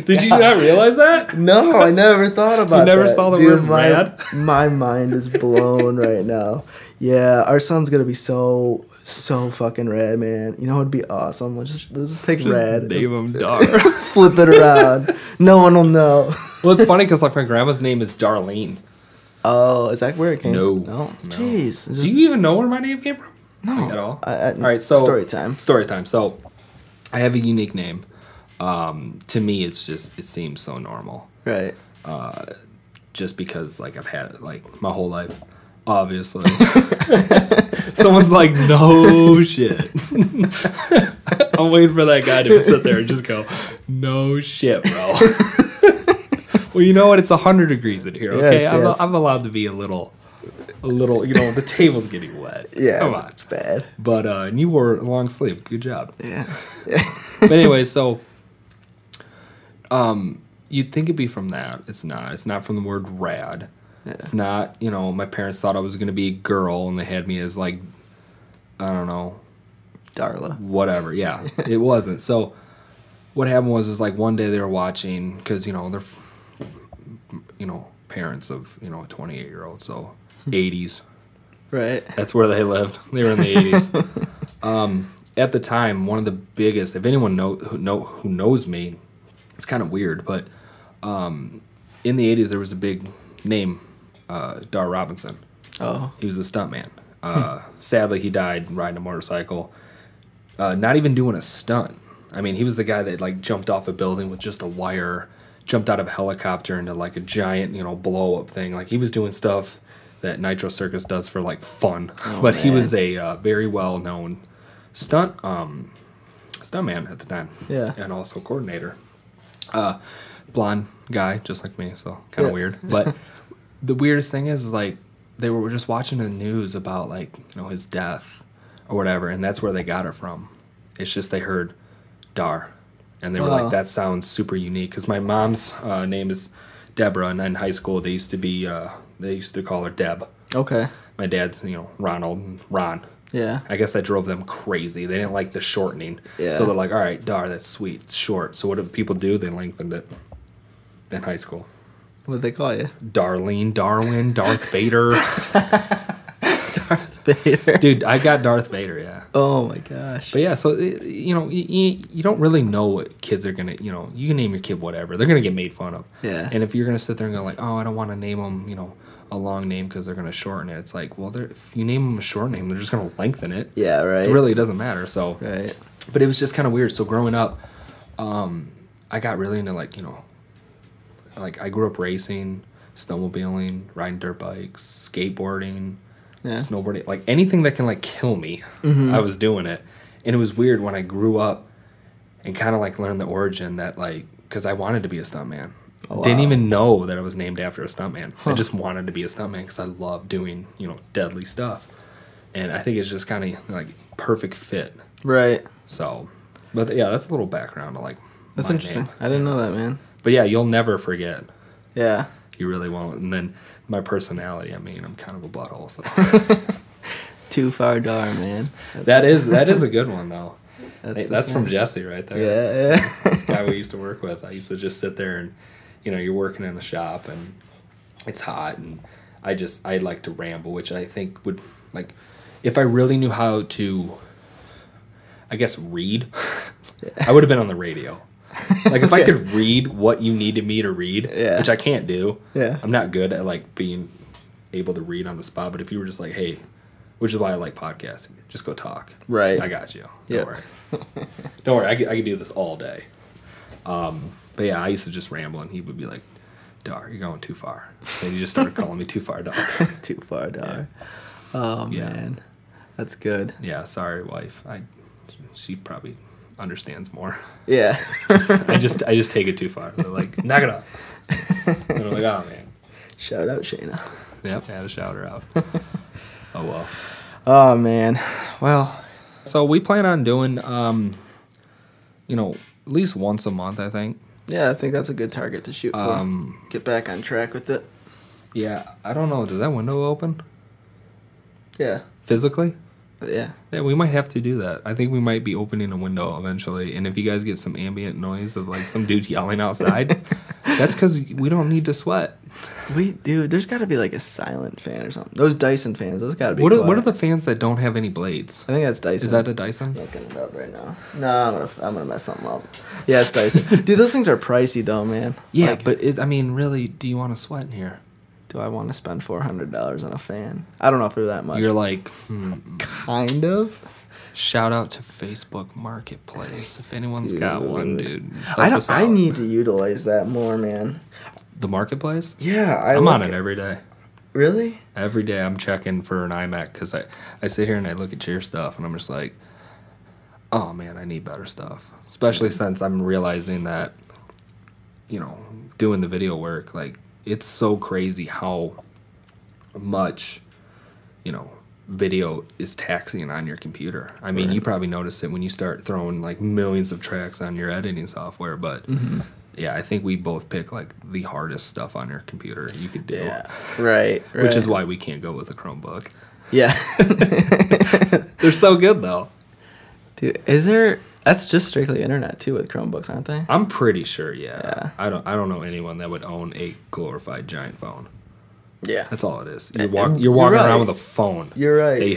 Did you not realize that? No, I never thought about that. You never saw the word rad? My mind is blown right now. Yeah, our son's going to be so fucking rad, man. You know what would be awesome? Let's just take rad. Name him Dar. Flip it around. No one will know. Well, it's funny because like my grandma's name is Darlene. Oh, is that where it came from? No. Jeez. Do you even know where my name came from? No. Like, at all? All right, so... Story time. So, I have a unique name. To me, it seems so normal. Right. Just because, like, I've had it, like, my whole life. Obviously. Someone's like, no shit. I'm waiting for that guy to sit there and just go, no shit, bro. Well, you know what? It's 100 degrees in here, okay? Yes. I'm allowed to be a little, the table's getting wet. Yeah, come on. It's bad. But and you wore a long sleeve. Good job. Yeah. But anyway, so you'd think it'd be from that. It's not. It's not from the word rad. Yeah. It's not, my parents thought I was going to be a girl and they had me as like, I don't know. Darla. Whatever, yeah. It wasn't. So what happened was like one day they were watching, because, they're, parents of, a 28-year-old, so 80s. Right. That's where they lived. They were in the 80s. At the time, one of the biggest, if anyone who knows me, it's kind of weird, but in the 80s there was a big name, Dar Robinson. Oh. He was the stuntman. Sadly, he died riding a motorcycle, not even doing a stunt. I mean, he was the guy that like jumped off a building with just a wire, jumped out of a helicopter into like a giant, blow up thing. Like he was doing stuff that Nitro Circus does for like fun. Oh, but man. He was a very well known stuntman at the time. Yeah. And also coordinator. Blonde guy, just like me, so kind of weird. But the weirdest thing is like they were just watching the news about like his death or whatever, and that's where they got it from. It's just they heard Dar, and they were like, that sounds super unique. Because my mom's name is Deborah, and in high school they used to call her Deb. Okay. My dad's Ronald and Ron. Yeah. I guess that drove them crazy. They didn't like the shortening. Yeah. So they're like, all right, Dar, that's sweet. It's short. So what do people do? They lengthened it in high school. What'd they call you? Darlene, Darwin, Darth Vader. Darth Vader. Dude, I got Darth Vader, yeah. Oh, my gosh. But yeah, so, you don't really know what kids are going to, you can name your kid whatever. They're going to get made fun of. Yeah. And if you're going to sit there and go like, oh, I don't want to name them, a long name because they're going to shorten it. It's like, well, if you name them a short name, they're just going to lengthen it. Yeah, right. So really, it doesn't matter. So, right. But it was just kind of weird. So growing up, I got really into like, like I grew up racing, snowmobiling, riding dirt bikes, skateboarding, snowboarding, like anything that can like kill me. Mm-hmm. I was doing it. And it was weird when I grew up and kind of like learned the origin that like, because I wanted to be a stuntman. Oh, wow. Didn't even know that I was named after a stuntman. I just wanted to be a stuntman because I love doing, deadly stuff. And I think it's just kind of like perfect fit. Right. So, but yeah, that's a little background to like. That's interesting. Name. I didn't know that, man. But yeah, you'll never forget. Yeah. You really won't. And then my personality, I mean, I'm kind of a butthole. So. Too far, Dar, man. That is a good one, though. That's from song. Jesse right there. Yeah. Guy we used to work with. I used to just sit there and, you're working in the shop and it's hot and I like to ramble, which I think would, like, if I really knew how to, I guess, read, I would have been on the radio. Like, if I could read what you needed me to read, which I can't do. Yeah. I'm not good at, like, being able to read on the spot, but if you were just like, hey, which is why I like podcasting, just go talk. Right. I got you. Don't worry. Don't worry. I could do this all day. But yeah, I used to just ramble, and he would be like, Dar, you're going too far. And he just started calling me Too Far Dar. Too far, Dar. Yeah. Oh, man. That's good. Yeah, sorry, wife. She probably understands more. Yeah. I just take it too far. They're like, knock it off. And I'm like, oh, man. Shout out, Shayna. Yep, had to shout her out. Oh, well. Oh, man. Well. So we plan on doing, at least once a month, I think. Yeah, I think that's a good target to shoot for. Get back on track with it. Yeah, I don't know. Does that window open? Yeah. Physically? Yeah. Yeah, we might have to do that. I think we might be opening a window eventually. And if you guys get some ambient noise of, like, some dude yelling outside, that's because we don't need to sweat. Dude, there's got to be, like, a silent fan or something. Those Dyson fans, those got to be What are the fans that don't have any blades? I think that's Dyson. Is that a Dyson? I'm looking it up right now. No, I'm gonna mess something up. Yeah, it's Dyson. Dude, those things are pricey, though, man. Yeah, like, but, really, do you want to sweat in here? Do I want to spend $400 on a fan? I don't know if they're that much. You're like, kind of. Shout out to Facebook Marketplace. If anyone's got one, dude. I need to utilize that more, man. The Marketplace? Yeah. I'm on it every day. Really? Every day I'm checking for an iMac because I sit here and I look at your stuff and I'm just like, oh, man, I need better stuff. Especially since I'm realizing that, doing the video work, like, it's so crazy how much, video is taxing on your computer. I mean, you probably noticed it when you start throwing, like, millions of tracks on your editing software, but, yeah, I think we both pick, like, the hardest stuff on your computer you could do. Yeah, right. Which is why we can't go with a Chromebook. Yeah. They're so good, though. Dude, that's just strictly internet, too, with Chromebooks, aren't they? I'm pretty sure, yeah. I don't know anyone that would own a glorified giant phone. Yeah. That's all it is. You're walking around with a phone. You're right.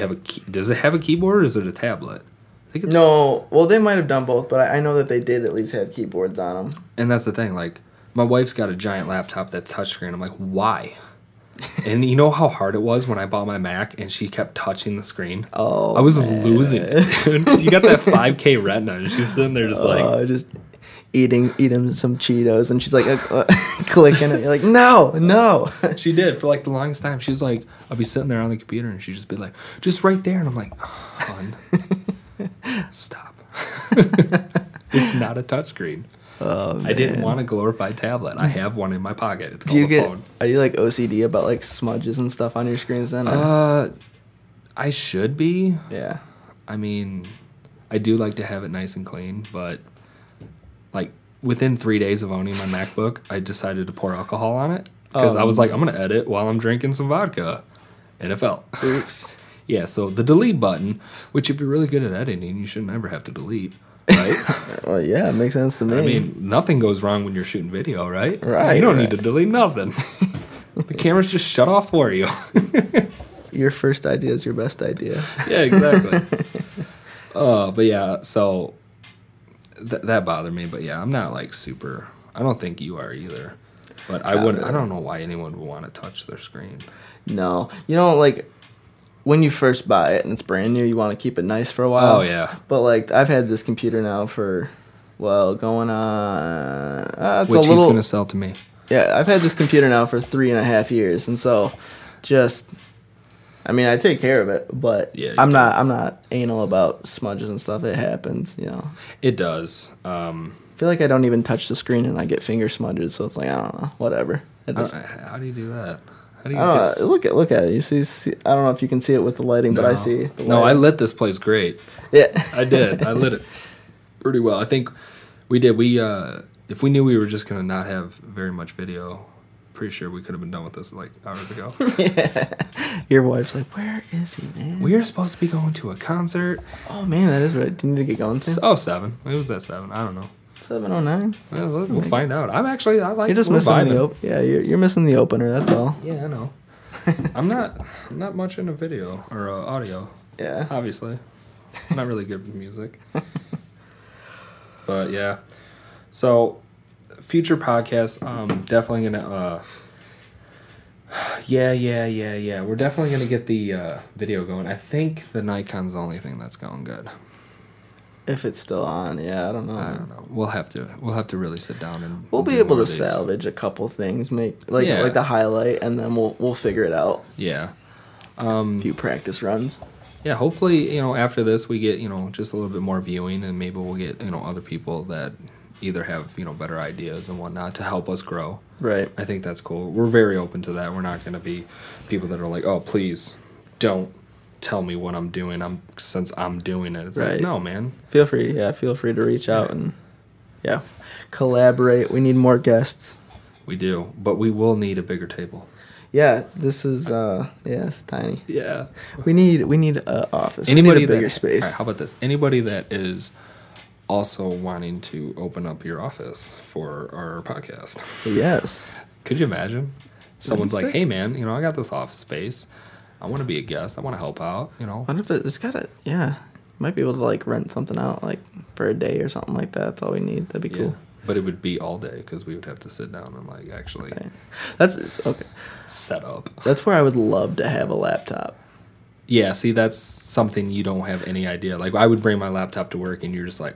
Does it have a keyboard or is it a tablet? I think No. Well, they might have done both, but I know that they did at least have keyboards on them. And that's the thing. Like, my wife's got a giant laptop that's touchscreen. I'm like, why? And you know how hard it was when I bought my Mac and she kept touching the screen? Oh, I was losing it, dude. You got that 5K retina and she's sitting there just eating some Cheetos, and she's like clicking it. You're like, no. She did for like the longest time. She's like, I'll be sitting there on the computer, and she'd just be like, just right there, and I'm like, hon, stop. It's not a touchscreen. Oh, man. I didn't want a glorified tablet. I have one in my pocket. It's called a phone. Are you like OCD about like smudges and stuff on your screens then? I should be. Yeah. I mean, I do like to have it nice and clean, but like within 3 days of owning my MacBook, I decided to pour alcohol on it because I was like, I'm gonna edit while I'm drinking some vodka, and it fell. Oops. Yeah. So the delete button, which if you're really good at editing, you should never have to delete. Right? Well, yeah, it makes sense to me. I mean, nothing goes wrong when you're shooting video, right? Right. You don't need to delete nothing. The camera's just shut off for you. Your first idea is your best idea. Yeah, exactly. But yeah, so that bothered me. But yeah, I'm not like super. I don't think you are either. But I wouldn't. I don't know why anyone would want to touch their screen. No, like when you first buy it and it's brand new, you want to keep it nice for a while. Oh yeah. But like I've had this computer now for going on. Which he's gonna sell to me. Yeah, I've had this computer now for 3.5 years, and so I mean, I take care of it, but yeah, I'm not anal about smudges and stuff. It happens, It does. I feel like I don't even touch the screen and I get finger smudges, so it's like, I don't know, whatever. How do you do that? How do you look at it. You see, I don't know if you can see it with the lighting, but I see. No, I lit this place great. Yeah, I did. I lit it pretty well. I think we did. If we knew we were just gonna not have very much video, pretty sure we could have been done with this like hours ago. Yeah. Your wife's like, where is he, man? We are supposed to be going to a concert. Oh, man, that is right. Do you need to get going soon? Oh, 7. It was at 7. I don't know. 7:09. Well, we'll find out. I like. You're just missing you're missing the opener. That's all. Yeah, I know. I'm not much into video or audio. Yeah. Obviously, I'm not really good with music. But yeah, so future podcasts. Definitely gonna. Yeah. We're definitely gonna get the video going. I think the Nikon's the only thing that's going good. If it's still on, yeah, I don't know. I don't know. We'll have to really sit down and we'll be able to salvage a couple things, make like the highlight, and then we'll figure it out. Yeah. A few practice runs. Yeah, hopefully, after this we get, just a little bit more viewing, and maybe we'll get, other people that either have, better ideas and whatnot to help us grow. Right. I think that's cool. We're very open to that. We're not going to be people that are like, oh, please don't tell me what I'm doing. Since I'm doing it. It's like, no, man. Feel free to reach out and collaborate. We need more guests. We do, but we will need a bigger table. Yeah, this is it's tiny. Yeah. We need an office. We need a bigger space. Right, how about this? Anybody that is also wanting to open up your office for our podcast. Yes. Could you imagine? Someone's like, hey man, I got this office space. I want to be a guest. I want to help out, I wonder if there's might be able to like rent something out like for a day or something like that. That's all we need. That'd be cool. But it would be all day because we would have to sit down and like actually That's okay. Set up. That's where I would love to have a laptop. Yeah, see, that's something you don't have any idea. Like, I would bring my laptop to work, and you're just like,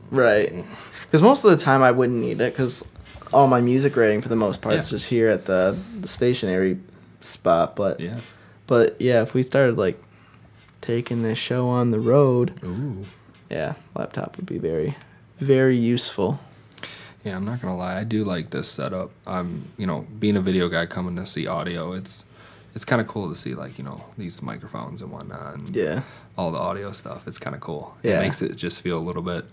Right. Because most of the time I wouldn't need it because all my music writing for the most part is just here at the stationary spot. But if we started like taking this show on the road, laptop would be very, very useful. Yeah, I'm not gonna lie. I do like this setup. Being a video guy coming to see audio, it's kind of cool to see like these microphones and whatnot, and all the audio stuff. It's kind of cool. It makes it just feel a little bit,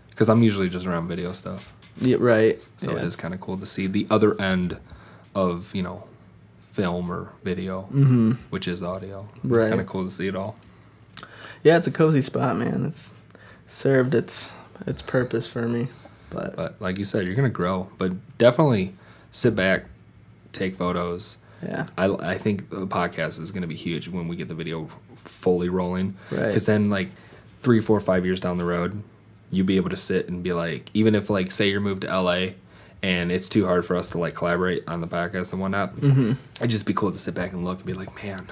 because I'm usually just around video stuff. Yeah, right. So it is kind of cool to see the other end of film or video, which is audio. It's kind of cool to see it all. Yeah, it's a cozy spot, man. It's served its purpose for me. But like you said, you're going to grow. But definitely sit back, take photos. Yeah. I think the podcast is going to be huge when we get the video fully rolling. Right. Because then, like, 3, 4, 5 years down the road, you'll be able to sit and be like, even if, like, say you're moved to LA and it's too hard for us to, like, collaborate on the podcast and whatnot, it'd just be cool to sit back and look and be like, man.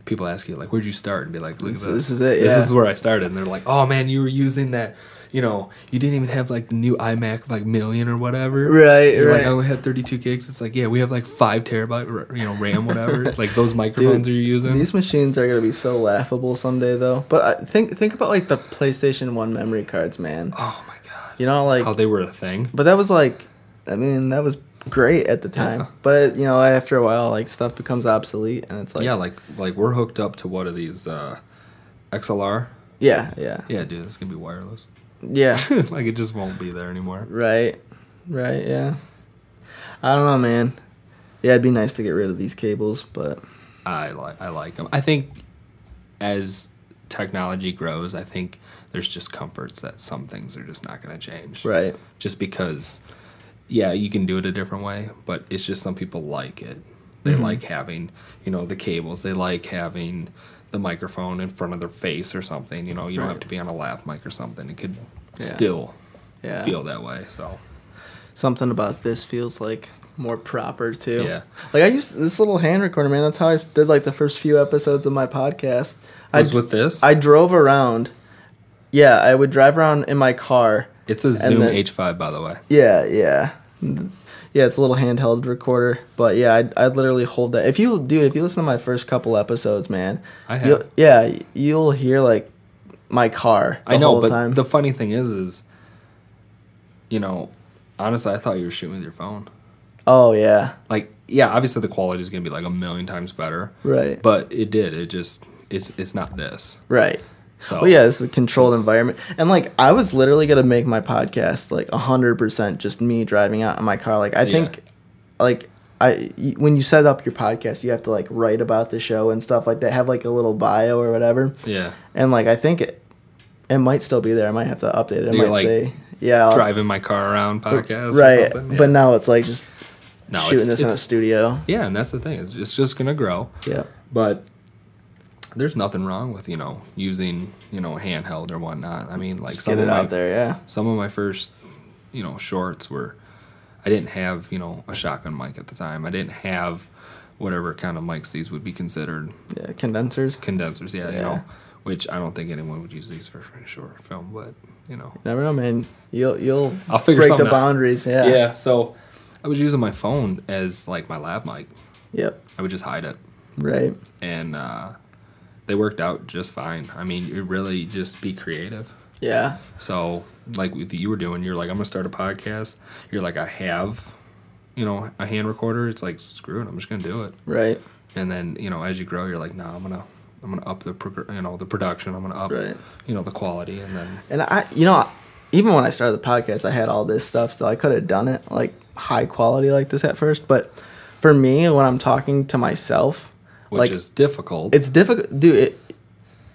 People ask you, like, where'd you start? And be like, look at this. This is it, This is where I started. And they're like, oh, man, you were using that. You didn't even have, like, the new iMac, like, million or whatever. Right, You're right. like, I only had 32 gigs. It's like, yeah, we have, like, 5 terabyte, RAM, whatever. Like, those microphones you're using. These machines are going to be so laughable someday, though. But think about, like, the PlayStation 1 memory cards, man. Oh, my God. Like... How they were a thing. But that was, like... I mean, that was great at the time. Yeah. But, after a while, like, stuff becomes obsolete, and it's like... Yeah, like we're hooked up to what are these, XLR? Yeah. Yeah, dude, it's going to be wireless. Yeah. Like, it just won't be there anymore. Right, yeah. I don't know, man. Yeah, it'd be nice to get rid of these cables, but... I like them. I think as technology grows, I think there's just comforts that some things are just not going to change. Right. Just because, yeah, you can do it a different way, but it's just some people like it. They like having, the cables. They like having... the microphone in front of their face or something, you don't have to be on a lav mic or something. It could still feel that way. So something about this feels like more proper too. Yeah. Like I used this little hand recorder, man. That's how I did like the first few episodes of my podcast. With this? I drove around. Yeah, I would drive around in my car. It's a Zoom H5, by the way. Yeah. Yeah, it's a little handheld recorder, but yeah, I'd literally hold that. If you listen to my first couple episodes, man, I have. You'll hear like my car. I know, but the funny thing is, honestly, I thought you were shooting with your phone. Oh yeah. Like, yeah, obviously the quality is gonna be like a million times better. Right. But it's not this. Right. So, well, yeah, it's a controlled environment. And, like, I was literally going to make my podcast, like, 100% just me driving out in my car. Like, I think like when you set up your podcast, you have to like write about the show and stuff like that. Have like a little bio or whatever. Yeah. And like I think it might still be there. I might have to update it. It might like, say driving my car around podcast. Right. Or something. Yeah. But now it's like just shooting this in a it's studio. Yeah, and that's the thing. It's just gonna grow. Yeah. But there's nothing wrong with using handheld or whatnot. I mean, like just get it out there. Yeah. Some of my first shorts were. I didn't have, a shotgun mic at the time. I didn't have whatever kind of mics these would be considered. Yeah, condensers. Condensers, yeah. Which I don't think anyone would use these for short film, but, You never know, man. You'll I'll figure break the out. boundaries, yeah. Yeah, so I was using my phone as, like, my lav mic. Yep. I would just hide it. Right. And they worked out just fine. I mean, you really just be creative. Yeah. So, like what you were doing, you're like, I'm going to start a podcast. You're like, I have, a hand recorder. It's like, screw it, I'm just going to do it. Right. And then, as you grow, you're like, no, I'm gonna up the the production. I'm gonna up the quality, and then. And I even when I started the podcast, I had all this stuff still. I could have done it like high quality like this at first, but for me, when I'm talking to myself, which is difficult. It's difficult, dude.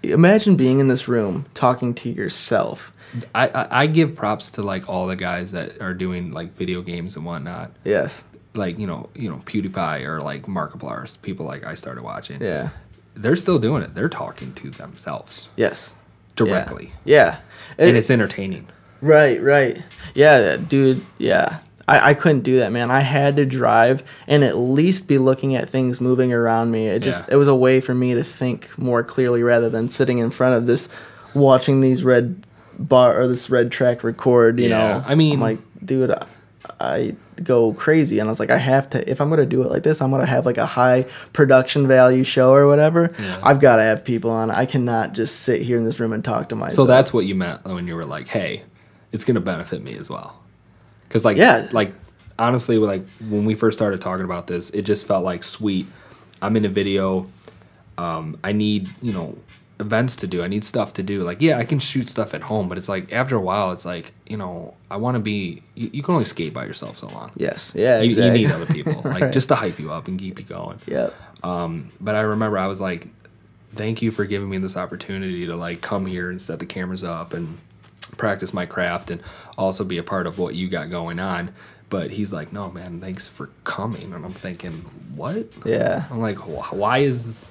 Imagine being in this room talking to yourself. I give props to like all the guys that are doing like video games and whatnot. Yes. Like PewDiePie or like Markiplier's, people like I started watching. Yeah. They're still doing it. They're talking to themselves. Yes. Directly. Yeah. And it's entertaining. Right. Yeah, dude. Yeah. I couldn't do that, man. I had to drive and at least be looking at things moving around me. It was a way for me to think more clearly rather than sitting in front of this, watching these red track record. You know, I mean, I'm like, dude, I go crazy, and I was like, I have to. If I'm gonna do it like this, I'm gonna have like a high production value show or whatever. Yeah. I've got to have people on. I cannot just sit here in this room and talk to myself. So that's what you meant when you were like, hey, it's gonna benefit me as well. Because like honestly, like when we first started talking about this, it just felt like, sweet, I'm in a video. I need events to do. I need stuff to do. Like, yeah, I can shoot stuff at home, but it's like after a while, it's like I want to be. You can only skate by yourself so long. Yes, yeah, exactly. You need other people, Right. like just to hype you up and keep you going. Yep. But I remember I was like, thank you for giving me this opportunity to like come here and set the cameras up and practice my craft and also be a part of what you got going on. But he's like, no, man, thanks for coming. And I'm thinking, what? Yeah. I'm like, why is,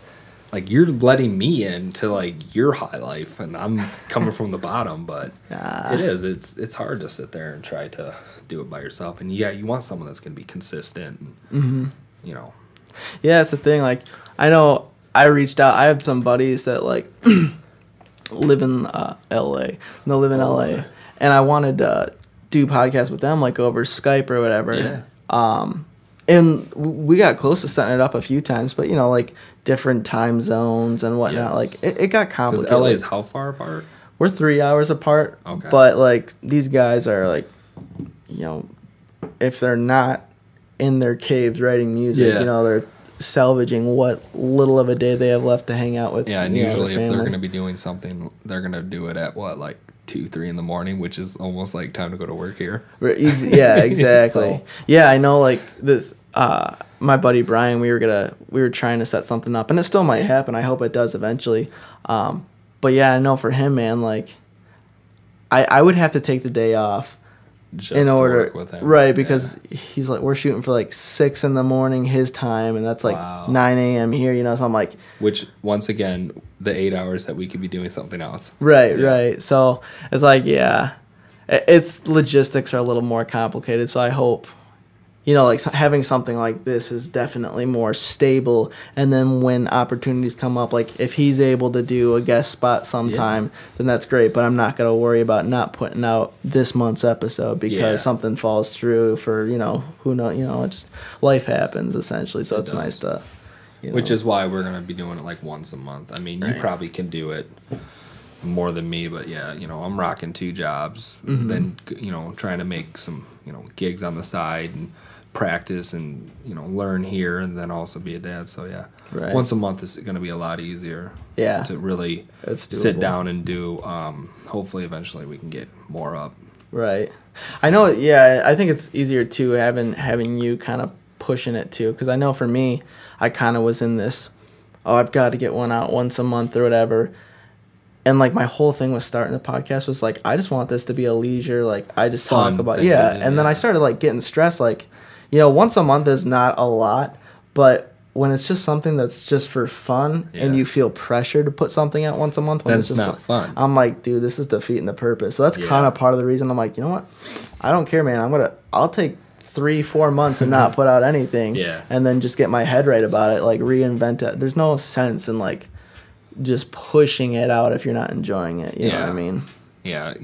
like, you're letting me into like your high life and I'm coming from the bottom. But it's hard to sit there and try to do it by yourself. And yeah, you want someone that's going to be consistent. And, Yeah, it's the thing. Like, I know I reached out. I have some buddies that like live in L.A. They live in L.A. And I wanted to do podcasts with them, like over Skype or whatever. Yeah. And we got close to setting it up a few times, but like different time zones and whatnot. Yes. Like it got complicated. Because LA is how far apart? We're 3 hours apart. Okay. But like these guys are like, if they're not in their caves writing music, they're salvaging what little of a day they have left to hang out with. Yeah, and usually if they're going to be doing something, they're going to do it at what, like 2, 3 in the morning, which is almost like time to go to work here. Yeah, exactly. Yeah, I know. Like this, my buddy Brian, we were trying to set something up, and it still might happen. I hope it does eventually. But yeah, I know for him, man. Like, I would have to take the day off. Just in order, to work with him. Right? Because he's like, we're shooting for like 6 in the morning his time, and that's like 9 a.m. here. So I'm like, which once again, the 8 hours that we could be doing something else. Right. So it's like, it's logistics are a little more complicated. So I hope, like having something like this is definitely more stable. And then when opportunities come up, like if he's able to do a guest spot sometime, then that's great. But I'm not going to worry about not putting out this month's episode because something falls through for, who knows, just life happens essentially. So it's nice to, Which is why we're going to be doing it like once a month. I mean, you probably can do it more than me, but I'm rocking 2 jobs, then, trying to make some, gigs on the side and practice and learn here and then also be a dad. So once a month is going to be a lot easier to really sit down and do. Hopefully eventually we can get more up. Right. I know. I think it's easier too having you kind of pushing it too. Because I know for me, I kind of was in this, oh, I've got to get one out once a month or whatever. And like my whole thing was starting the podcast was like, I just want this to be a leisure, like I just talk about, and then I started like getting stressed, like, you know, once a month is not a lot, but when it's just something that's just for fun and you feel pressure to put something out once a month, when that's it's just not fun. I'm like, dude, this is defeating the purpose. So that's kind of part of the reason I'm like, you know what? I don't care, man. I'll take 3-4 months and not put out anything. And then just get my head right about it, like reinvent it. There's no sense in like just pushing it out if you're not enjoying it. You know what I mean? Yeah.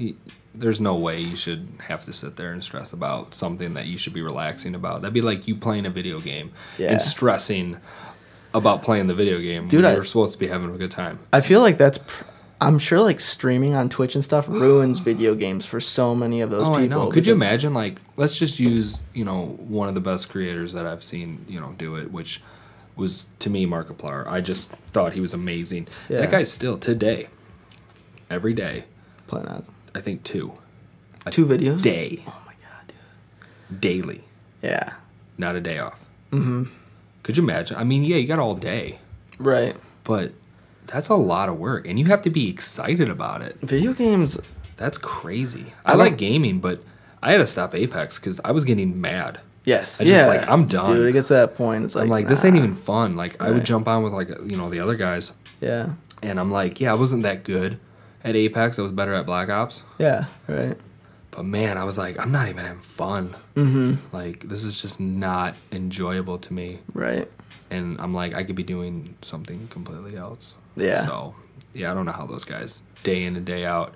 There's no way you should have to sit there and stress about something that you should be relaxing about. That'd be like you playing a video game and stressing about playing the video game. Dude, when you're supposed to be having a good time. I feel like I'm sure like streaming on Twitch and stuff ruins video games for so many of those people. I know. Could you imagine, like, let's just use, you know, one of the best creators that I've seen, you know, do it, which was, to me, Markiplier. I just thought he was amazing. Yeah. That guy's still, today, every day, playing as I think 2 videos? Day. Oh my god, dude. Daily. Yeah. Not a day off. Mm-hmm. Could you imagine? I mean, yeah, you got all day. Right. But that's a lot of work, and you have to be excited about it. Video games. That's crazy. I like gaming, but I had to stop Apex because I was getting mad. Yes. I just like, I'm done. Dude, it gets to that point. It's like, I'm like, this ain't even fun. Like, I would jump on with, like, you know, the other guys. Yeah. And I'm like, yeah, I wasn't that good at Apex. I was better at Black Ops. Yeah, right. But, man, I was like, I'm not even having fun. Mm-hmm. Like, this is just not enjoyable to me. Right. And I'm like, I could be doing something completely else. Yeah. So, yeah, I don't know how those guys, day in and day out,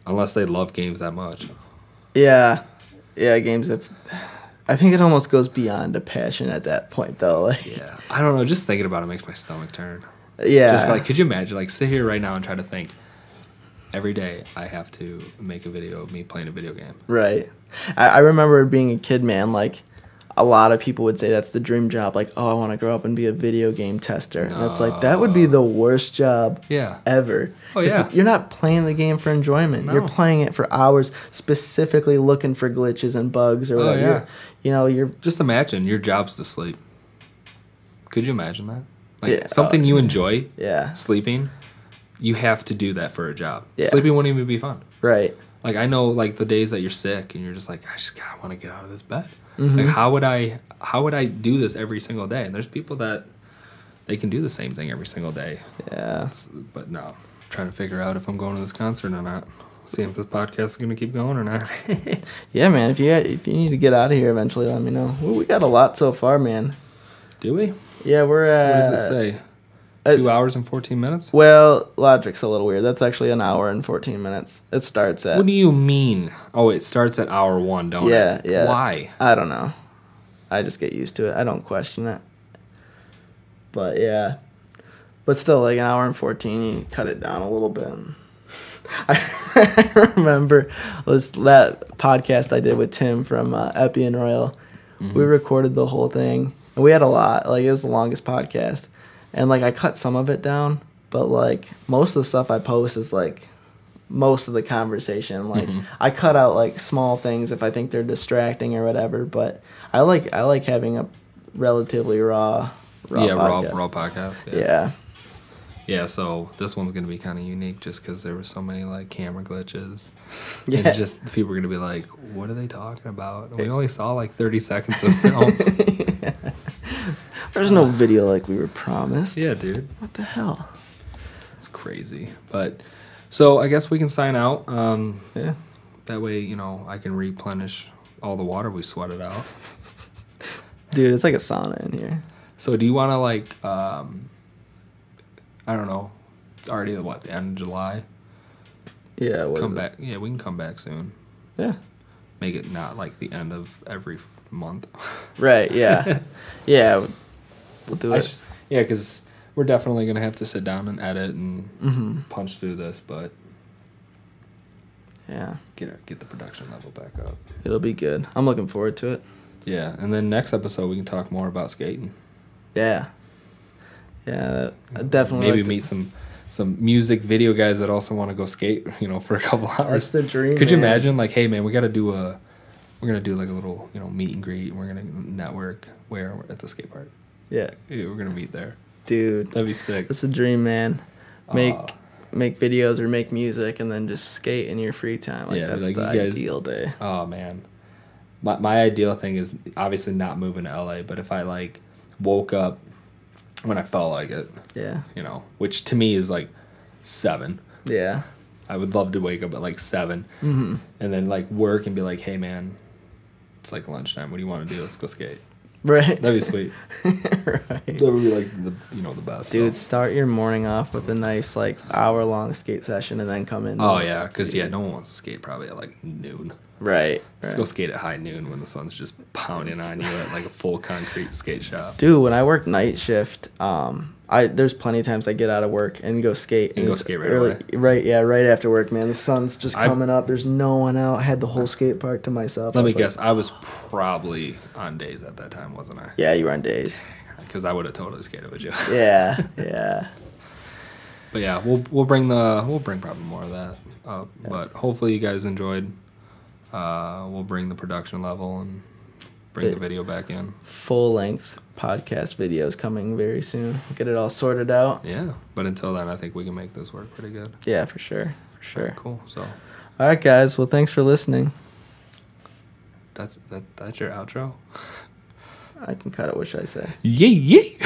unless they love games that much. Yeah. Yeah, games have... I think it almost goes beyond a passion at that point, though. Like, yeah. I don't know. Just thinking about it makes my stomach turn. Yeah. Just like, could you imagine? Like, sit here right now and try to think, every day I have to make a video of me playing a video game. Right. I remember being a kid, man, like, a lot of people would say that's the dream job. Like, oh, I want to grow up and be a video game tester. And it's like, that would be the worst job ever. Oh, yeah. You're not playing the game for enjoyment. No. You're playing it for hours, specifically looking for glitches and bugs or whatever. Oh, yeah. You're... Just imagine your job's to sleep. Could you imagine that? Like, something you enjoy, sleeping, you have to do that for a job. Yeah. Sleeping wouldn't even be fun. Right. Like, I know, like, the days that you're sick and you're just like, I want to get out of this bed. Mm-hmm. Like, how would I do this every single day? And there's people that they can do the same thing every single day. Yeah. But no, I'm trying to figure out if I'm going to this concert or not. See if this podcast is going to keep going or not. Yeah, man. If you need to get out of here eventually, let me know. Well, we got a lot so far, man. Do we? Yeah, we're at... What does it say? 2 hours and 14 minutes? Well, Logic's a little weird. That's actually an hour and 14 minutes. It starts at... What do you mean? Oh, it starts at hour 1, don't it? Yeah. Why? I don't know. I just get used to it. I don't question it. But, yeah. But still, like, an hour and 14, you cut it down a little bit. I remember that podcast I did with Tim from Epi and Royal. Mm-hmm. We recorded the whole thing. And we had a lot. Like, it was the longest podcast. And, like, I cut some of it down, but, like, most of the stuff I post is, like, most of the conversation. Like, I cut out, like, small things if I think they're distracting or whatever, but I like having a relatively raw podcast. raw podcast. Yeah. Yeah, so this one's going to be kind of unique just because there were so many, like, camera glitches. Yeah. And just people are going to be like, what are they talking about? And we only saw, like, 30 seconds of film. There's no video like we were promised. Yeah, dude. What the hell? It's crazy. But, so I guess we can sign out. Yeah. That way, you know, I can replenish all the water we sweated out. Dude, it's like a sauna in here. So do you want to, like, I don't know. It's already, the end of July? Yeah. Come back. Yeah, we can come back soon. Yeah. Make it not, like, the end of every month. Right, yeah. Yeah. We'll do it. Yeah, because we're definitely going to have to sit down and edit and punch through this, but yeah, get the production level back up. It'll be good. I'm looking forward to it. Yeah, and then next episode we can talk more about skating. Yeah. Yeah, definitely. Maybe meet some music video guys that also want to go skate, you know, for a couple hours. That's the dream. Could you imagine, like, hey, man, we got to do a we're gonna do like a little, meet and greet, and we're gonna network where at the skate park. Yeah, we're gonna meet there. Dude, that'd be sick. That's a dream, man. Make videos or make music and then just skate in your free time. Like, that's like the ideal day. Oh man, my ideal thing is obviously not moving to LA, but if I like woke up when I felt like it, which to me is like 7. Yeah, I would love to wake up at like 7, and then like work and be like, hey man, it's like lunchtime. What do you want to do? Let's go skate. Right. That'd be sweet. Right. That would be like the best. Dude, start your morning off with a nice like hour-long skate session and then come in. Oh yeah, because no one wants to skate probably at like noon. Right. Let's go skate at high noon when the sun's just pounding on you at like a full concrete skate shop. Dude, when I work night shift, there's plenty of times I get out of work and go skate. And go skate right away. Right after work, man. The sun's just coming up. There's no one out. I had the whole skate park to myself. Let me guess. I was probably on days at that time, wasn't I? Yeah, you were on days. Because I would have totally skated with you. Yeah, yeah. But yeah, we'll bring probably more of that up. Yeah. But hopefully you guys enjoyed. We'll bring the production level and bring the video back in. Full-length podcast videos coming very soon. We'll get it all sorted out. Yeah, but until then, I think we can make this work pretty good. Yeah, for sure. For sure. Right, cool. So, all right, guys. Well, thanks for listening. That's your outro. I can cut it. What should I say? Yay!